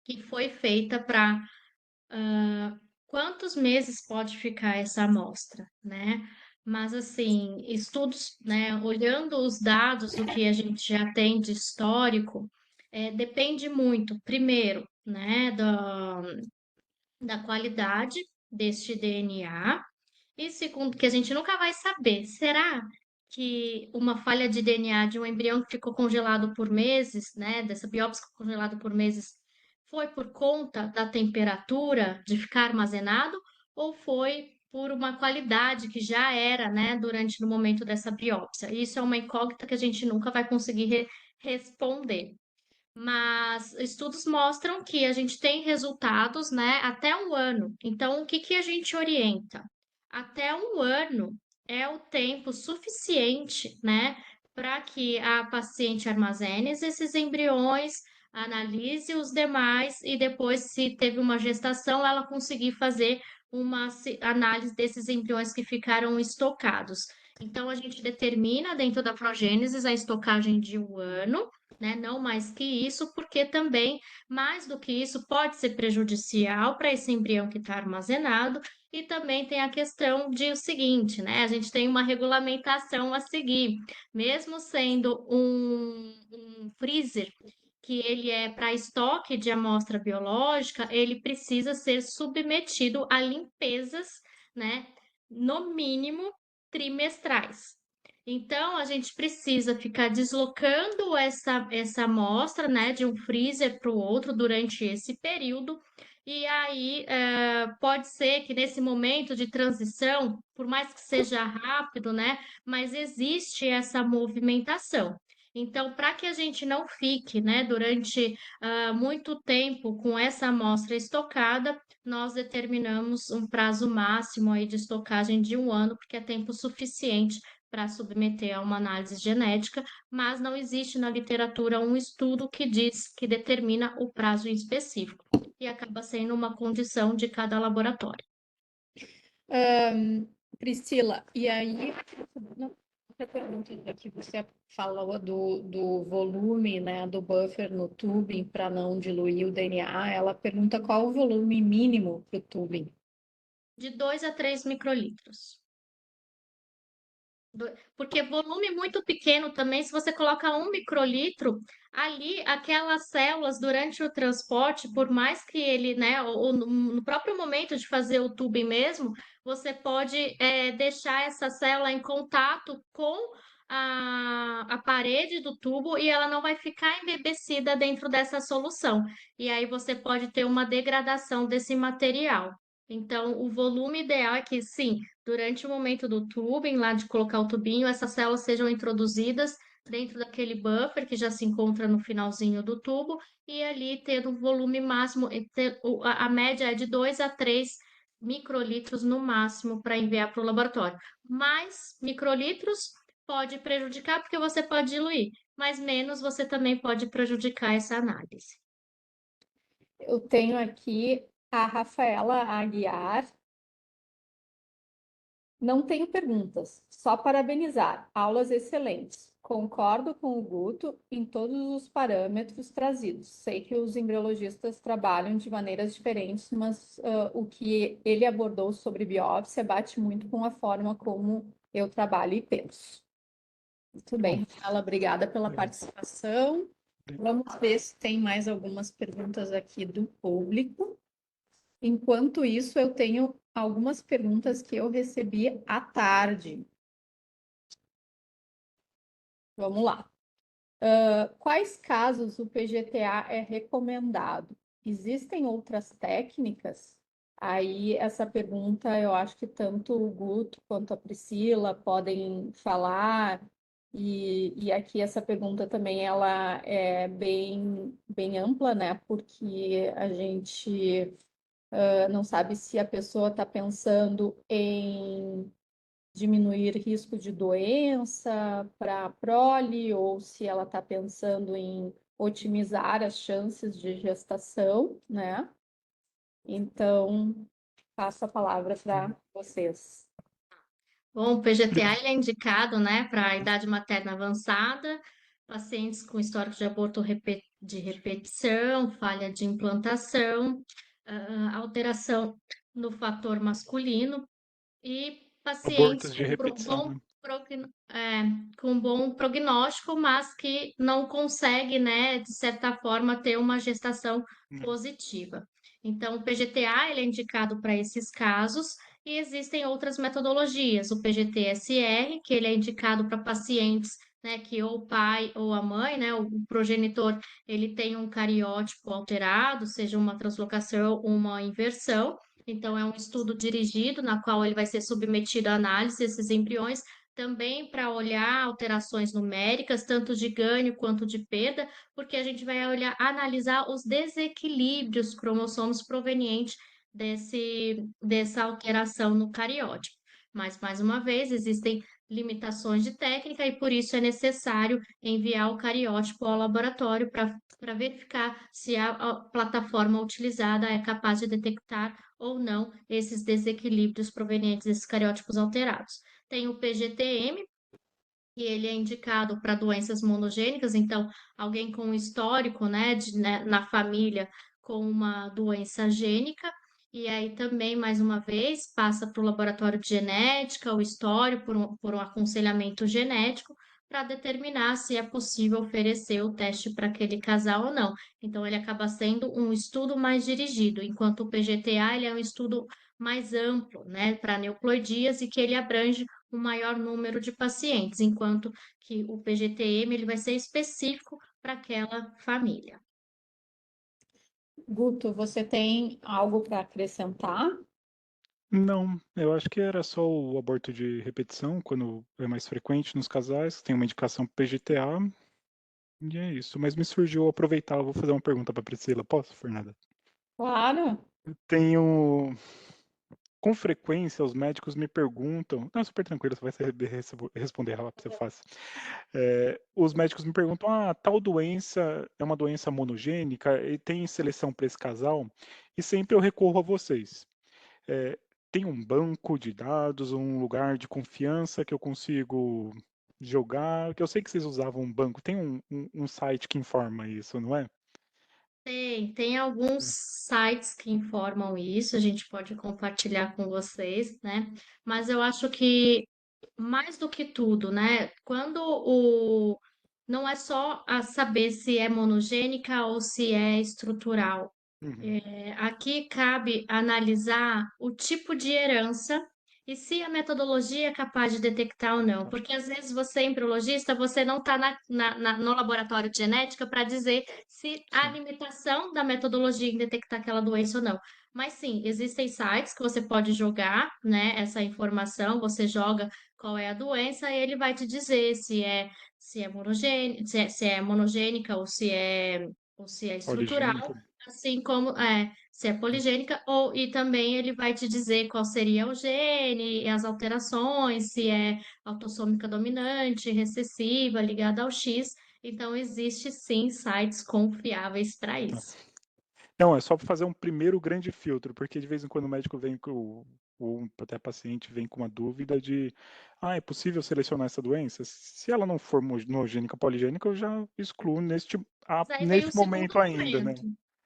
que foi feita para quantos meses pode ficar essa amostra, né? Mas assim, estudos, né, olhando os dados do que a gente já tem de histórico, depende muito, primeiro, né, da qualidade deste DNA, e segundo, que a gente nunca vai saber, será que uma falha de DNA de um embrião que ficou congelado por meses, né, dessa biópsia congelada por meses, foi por conta da temperatura de ficar armazenado ou foi por uma qualidade que já era, né, durante no momento dessa biópsia? Isso é uma incógnita que a gente nunca vai conseguir responder. Mas estudos mostram que a gente tem resultados, né, até um ano. Então, o que que a gente orienta? Até um ano é o tempo suficiente, né, para que a paciente armazene esses embriões, analise os demais e depois, se teve uma gestação, ela conseguir fazer uma análise desses embriões que ficaram estocados. Então, a gente determina dentro da progênese a estocagem de um ano, né? Não mais que isso, porque também, mais do que isso, pode ser prejudicial para esse embrião que está armazenado. E também tem a questão de o seguinte, né? A gente tem uma regulamentação a seguir, mesmo sendo um freezer que ele é para estoque de amostra biológica, ele precisa ser submetido a limpezas, né? No mínimo trimestrais. Então, a gente precisa ficar deslocando essa amostra, né, de um freezer para o outro durante esse período. E aí, pode ser que nesse momento de transição, por mais que seja rápido, né, mas existe essa movimentação. Então, para que a gente não fique, né, durante muito tempo com essa amostra estocada, nós determinamos um prazo máximo aí de estocagem de um ano, porque é tempo suficiente para submeter a uma análise genética, mas não existe na literatura um estudo que diz que determina o prazo em específico, e acaba sendo uma condição de cada laboratório. Priscila, e aí Outra pergunta que você falou do volume, né, do buffer no tubing para não diluir o DNA, ela pergunta qual o volume mínimo para o tubing. De 2 a 3 microlitros. Porque volume muito pequeno também, se você coloca 1 microlitro, ali aquelas células durante o transporte, por mais que ele, né, ou no próprio momento de fazer o tubing mesmo, você pode deixar essa célula em contato com a parede do tubo e ela não vai ficar embebecida dentro dessa solução. E aí você pode ter uma degradação desse material. Então, o volume ideal é que, sim, durante o momento do tubing, lá de colocar o tubinho, essas células sejam introduzidas dentro daquele buffer que já se encontra no finalzinho do tubo e ali ter o volume máximo, a média é de 2 a 3 microlitros no máximo para enviar para o laboratório. Mais microlitros pode prejudicar porque você pode diluir, mas menos você também pode prejudicar essa análise. Eu tenho aqui a Rafaela Aguiar. Não tenho perguntas, só parabenizar. Aulas excelentes. Concordo com o Guto em todos os parâmetros trazidos. Sei que os embriologistas trabalham de maneiras diferentes, mas o que ele abordou sobre biópsia bate muito com a forma como eu trabalho e penso. Muito bem, Bom, Rafaela, obrigada pela legal. participação. Vamos ver se tem mais algumas perguntas aqui do público. Enquanto isso, eu tenho algumas perguntas que eu recebi à tarde. Vamos lá. Quais casos o PGTA é recomendado? Existem outras técnicas? Aí, essa pergunta, eu acho que tanto o Guto quanto a Priscila podem falar. E aqui essa pergunta também ela é bem ampla, né? Porque a gente não sabe se a pessoa está pensando em diminuir risco de doença para a prole ou se ela está pensando em otimizar as chances de gestação, né? Então, passo a palavra para vocês. Bom, o PGTA ele é indicado, né, para a idade materna avançada, pacientes com histórico de aborto de repetição, falha de implantação, alteração no fator masculino e pacientes Abortos de repetição, né? com bom prognóstico, mas que não consegue, né, de certa forma, ter uma gestação positiva. Então, o PGTA ele é indicado para esses casos e existem outras metodologias. O PGT-SR, que ele é indicado para pacientes, né, que ou o pai ou a mãe, né, o progenitor, ele tem um cariótipo alterado, seja uma translocação ou uma inversão. Então, é um estudo dirigido, na qual ele vai ser submetido à análise desses embriões, também para olhar alterações numéricas, tanto de ganho quanto de perda, porque a gente vai analisar os desequilíbrios cromossomos provenientes dessa alteração no cariótipo. Mas, mais uma vez, existem limitações de técnica e por isso é necessário enviar o cariótipo ao laboratório para verificar se a plataforma utilizada é capaz de detectar ou não esses desequilíbrios provenientes desses cariótipos alterados. Tem o PGTM, que ele é indicado para doenças monogênicas, então alguém com histórico, né, na família com uma doença gênica, e aí também, mais uma vez, passa para o laboratório de genética, o histórico, por um aconselhamento genético, para determinar se é possível oferecer o teste para aquele casal ou não. Então, ele acaba sendo um estudo mais dirigido, enquanto o PGTA ele é um estudo mais amplo, né, para neoploidias e que ele abrange um maior número de pacientes, enquanto que o PGTM ele vai ser específico para aquela família. Guto, você tem algo para acrescentar? Não, eu acho que era só o aborto de repetição, quando é mais frequente nos casais, tem uma indicação para PGTA, e é isso. Mas me surgiu aproveitar, eu vou fazer uma pergunta para Priscila. Posso, Fernanda? Claro. Tenho. Com frequência, os médicos me perguntam. Não, super tranquilo, você vai responder rápido, é fácil. Os médicos me perguntam: tal doença é uma doença monogênica e tem seleção para esse casal? E sempre eu recorro a vocês. Tem um banco de dados, um lugar de confiança que eu consigo jogar? Que eu sei que vocês usavam um banco. Tem um site que informa isso, não é? Tem alguns sites que informam isso, a gente pode compartilhar com vocês, né? Mas eu acho que mais do que tudo, né? Não é só a saber se é monogênica ou se é estrutural. Uhum. Aqui cabe analisar o tipo de herança e se a metodologia é capaz de detectar ou não. Tá. Porque às vezes você, embriologista, você não está no laboratório de genética para dizer se há Sim. limitação da metodologia em detectar aquela doença ou não. Mas sim, existem sites que você pode jogar, né, essa informação, você joga qual é a doença e ele vai te dizer se é monogênica ou se é estrutural, Poligênica. assim como se é poligênica, e também ele vai te dizer qual seria o gene, as alterações, se é autossômica dominante, recessiva, ligada ao X. Então, existe sim sites confiáveis para Tá. isso. Não, é só para fazer um primeiro grande filtro, porque de vez em quando o médico vem com, ou até paciente vem com uma dúvida de, é possível selecionar essa doença? Se ela não for monogênica, poligênica, eu já excluo Mas aí vem o nesse segundo momento ainda, né? momento.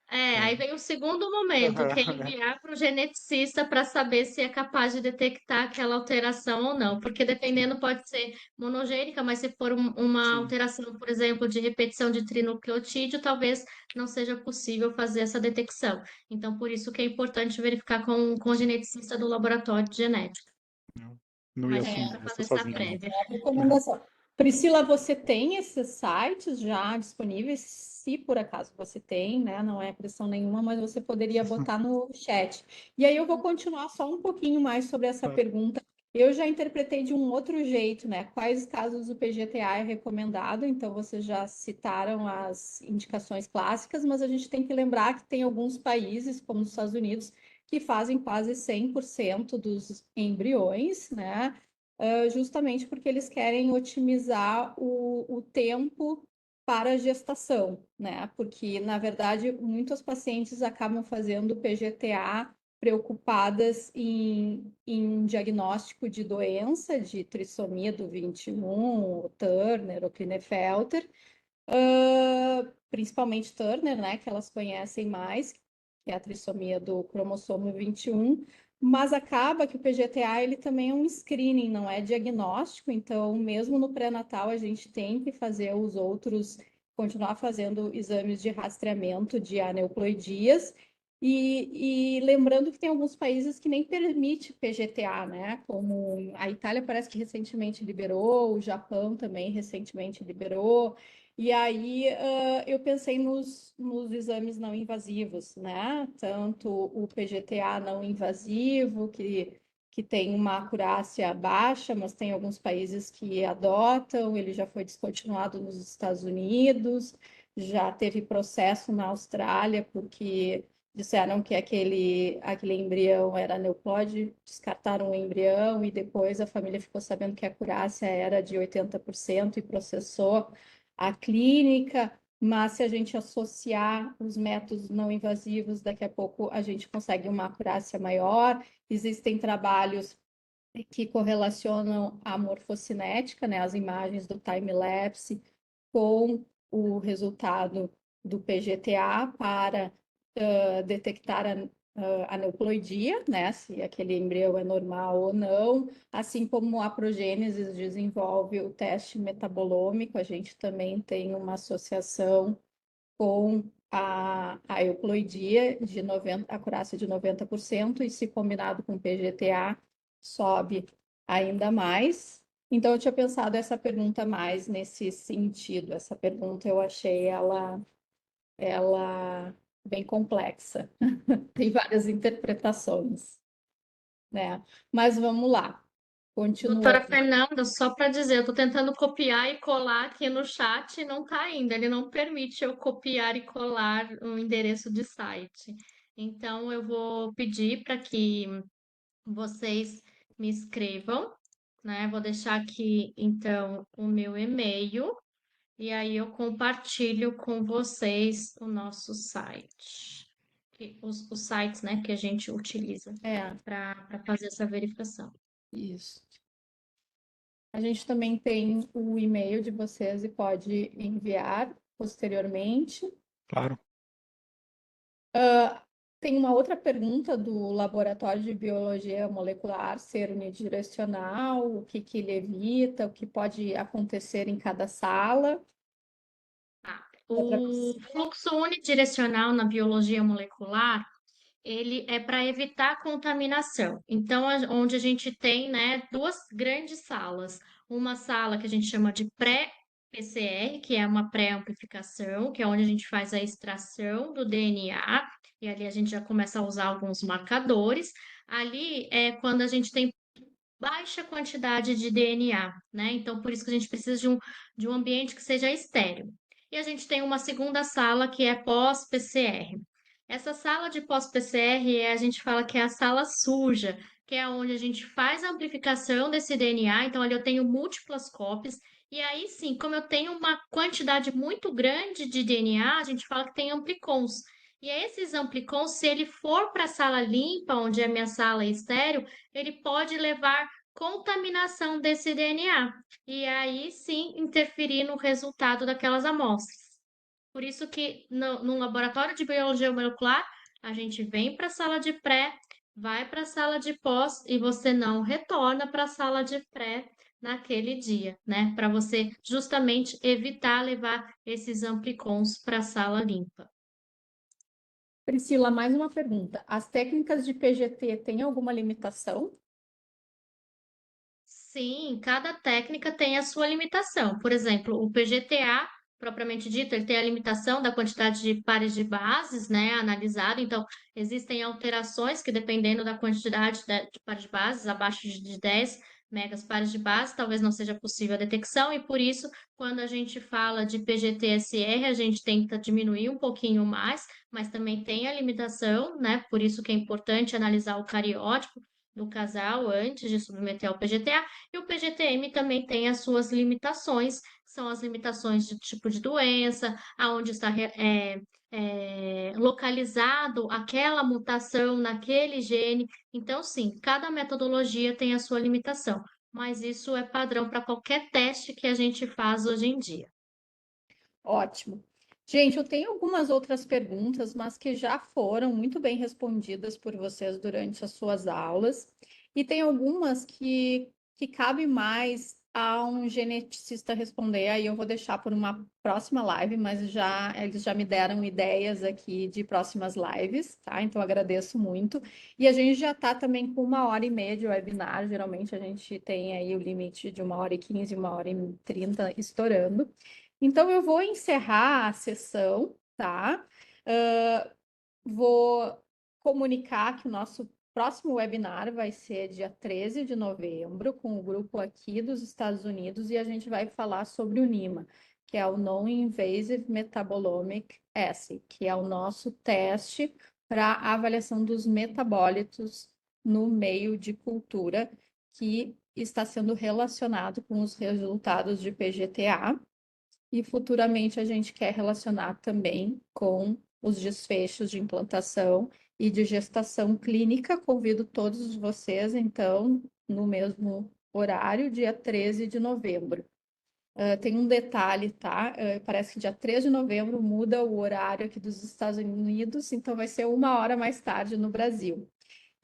Aí É. vem o segundo momento, que é enviar para o geneticista para saber se é capaz de detectar aquela alteração ou não. Porque Sim, dependendo, pode ser monogênica, mas se for uma sim. alteração, por exemplo, de repetição de trinucleotídeo, talvez não seja possível fazer essa detecção. Então, por isso que é importante verificar com o geneticista do laboratório de genética. Não A ia gente assumir para essa fazer essa sozinho, não. prévia. Recomendação. Priscila, você tem esses sites já disponíveis? Se por acaso você tem, né? Não é pressão nenhuma, mas você poderia botar no chat. E aí eu vou continuar só um pouquinho mais sobre essa Tá. pergunta. Eu já interpretei de um outro jeito, né? Quais casos o PGTA é recomendado? Então, vocês já citaram as indicações clássicas, mas a gente tem que lembrar que tem alguns países, como os Estados Unidos, que fazem quase 100% dos embriões, né? Justamente porque eles querem otimizar o tempo para a gestação, né? Porque, na verdade, muitos pacientes acabam fazendo PGTA preocupadas em diagnóstico de doença, de trissomia do 21, o Turner, o Klinefelter, principalmente Turner, né? Que elas conhecem mais, que é a trissomia do cromossomo 21, mas acaba que o PGTA ele também é um screening, não é diagnóstico, então mesmo no pré-natal a gente tem que fazer os outros, continuar fazendo exames de rastreamento de aneuploidias, e lembrando que tem alguns países que nem permite PGTA, né? Como a Itália parece que recentemente liberou, o Japão também recentemente liberou, e aí eu pensei nos exames não invasivos, né? Tanto o PGTA não invasivo, que tem uma acurácia baixa, mas tem alguns países que adotam, ele já foi descontinuado nos Estados Unidos, já teve processo na Austrália, porque disseram que aquele embrião era aneuploide, descartaram o embrião e depois a família ficou sabendo que a acurácia era de 80% e processou a clínica, mas se a gente associar os métodos não invasivos, daqui a pouco a gente consegue uma acurácia maior. Existem trabalhos que correlacionam a morfocinética, né, as imagens do time-lapse, com o resultado do PGTA para detectar a aneuploidia, né, se aquele embrião é normal ou não, assim como a progênese desenvolve o teste metabolômico, a gente também tem uma associação com a euploidia de 90, acurácia de 90%, e se combinado com PGTA, sobe ainda mais. Então, eu tinha pensado essa pergunta mais nesse sentido. Essa pergunta eu achei ela bem complexa. Tem várias interpretações, né? Mas vamos lá, Doutora continuando. Fernanda, só para dizer, eu estou tentando copiar e colar aqui no chat e não está ainda. Ele não permite eu copiar e colar um endereço de site. Então, eu vou pedir para que vocês me escrevam, né? Vou deixar aqui, então, o meu e-mail e aí eu compartilho com vocês o nosso site. Os sites, né, que a gente utiliza É, para fazer essa verificação. isso. A gente também tem o e-mail de vocês e pode enviar posteriormente. Claro. Tem uma outra pergunta do Laboratório de Biologia Molecular ser unidirecional, o que ele evita, o que pode acontecer em cada sala. O fluxo unidirecional na biologia molecular, ele é para evitar contaminação. Então, onde a gente tem, né, duas grandes salas. Uma sala que a gente chama de pré-PCR, que é uma pré-amplificação, que é onde a gente faz a extração do DNA, e ali a gente já começa a usar alguns marcadores. Ali é quando a gente tem baixa quantidade de DNA, né? Então, por isso que a gente precisa de um ambiente que seja estéril. E a gente tem uma segunda sala que é pós-PCR. Essa sala de pós-PCR, a gente fala que é a sala suja, que é onde a gente faz a amplificação desse DNA. Então, ali eu tenho múltiplas cópias. E aí sim, como eu tenho uma quantidade muito grande de DNA, a gente fala que tem amplicons. E esses amplicons, se ele for para a sala limpa, onde é a minha sala estéreo, ele pode levar contaminação desse DNA e aí sim interferir no resultado daquelas amostras. Por isso que no laboratório de biologia molecular, a gente vem para a sala de pré, vai para a sala de pós e você não retorna para a sala de pré naquele dia, né? Para você justamente evitar levar esses amplicons para a sala limpa. Priscila, mais uma pergunta. As técnicas de PGT têm alguma limitação? Sim, cada técnica tem a sua limitação. Por exemplo, o PGTA, propriamente dito, ele tem a limitação da quantidade de pares de bases, né, analisado. Então, existem alterações que, dependendo da quantidade de pares de bases, abaixo de 10 megas pares de base, talvez não seja possível a detecção, e por isso, quando a gente fala de PGT-SR, a gente tenta diminuir um pouquinho mais, mas também tem a limitação, né? Por isso que é importante analisar o cariótipo do casal antes de submeter ao PGTA. E o PGTM também tem as suas limitações, que são as limitações de tipo de doença, aonde está localizado aquela mutação naquele gene. Então, sim, cada metodologia tem a sua limitação, mas isso é padrão para qualquer teste que a gente faz hoje em dia. Ótimo. Gente, eu tenho algumas outras perguntas, mas que já foram muito bem respondidas por vocês durante as suas aulas. E tem algumas que cabe mais a um geneticista responder. Aí eu vou deixar por uma próxima live, mas eles já me deram ideias aqui de próximas lives, tá? Então agradeço muito. E a gente já está também com 1h30 de webinar. Geralmente a gente tem aí o limite de 1h15, 1h30 estourando. Então, eu vou encerrar a sessão, tá? Vou comunicar que o nosso próximo webinar vai ser dia 13 de novembro, com o grupo aqui dos Estados Unidos, e a gente vai falar sobre o NIMA, que é o Non-Invasive Metabolomic Assay, que é o nosso teste para avaliação dos metabólitos no meio de cultura, que está sendo relacionado com os resultados de PGTA. E futuramente a gente quer relacionar também com os desfechos de implantação e de gestação clínica. Convido todos vocês, então, no mesmo horário, dia 13 de novembro. Tem um detalhe, tá? Parece que dia 3 de novembro muda o horário aqui dos Estados Unidos, então vai ser 1 hora mais tarde no Brasil.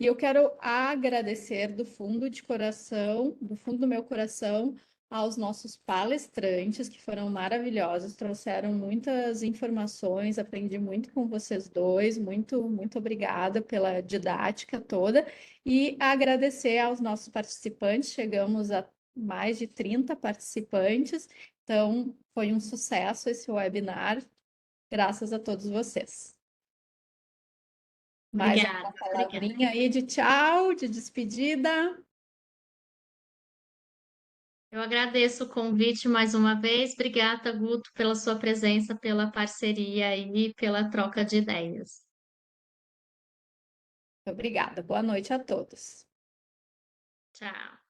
E eu quero agradecer do fundo de coração, do fundo do meu coração, aos nossos palestrantes, que foram maravilhosos, trouxeram muitas informações, aprendi muito com vocês dois, muito obrigada pela didática toda, e agradecer aos nossos participantes, chegamos a mais de 30 participantes, então foi um sucesso esse webinar, graças a todos vocês. Mais Obrigada, alguma obrigada. palavrinha aí de tchau, de despedida? Eu agradeço o convite mais uma vez. Obrigada, Guto, pela sua presença, pela parceria e pela troca de ideias. Obrigada. Boa noite a todos. Tchau.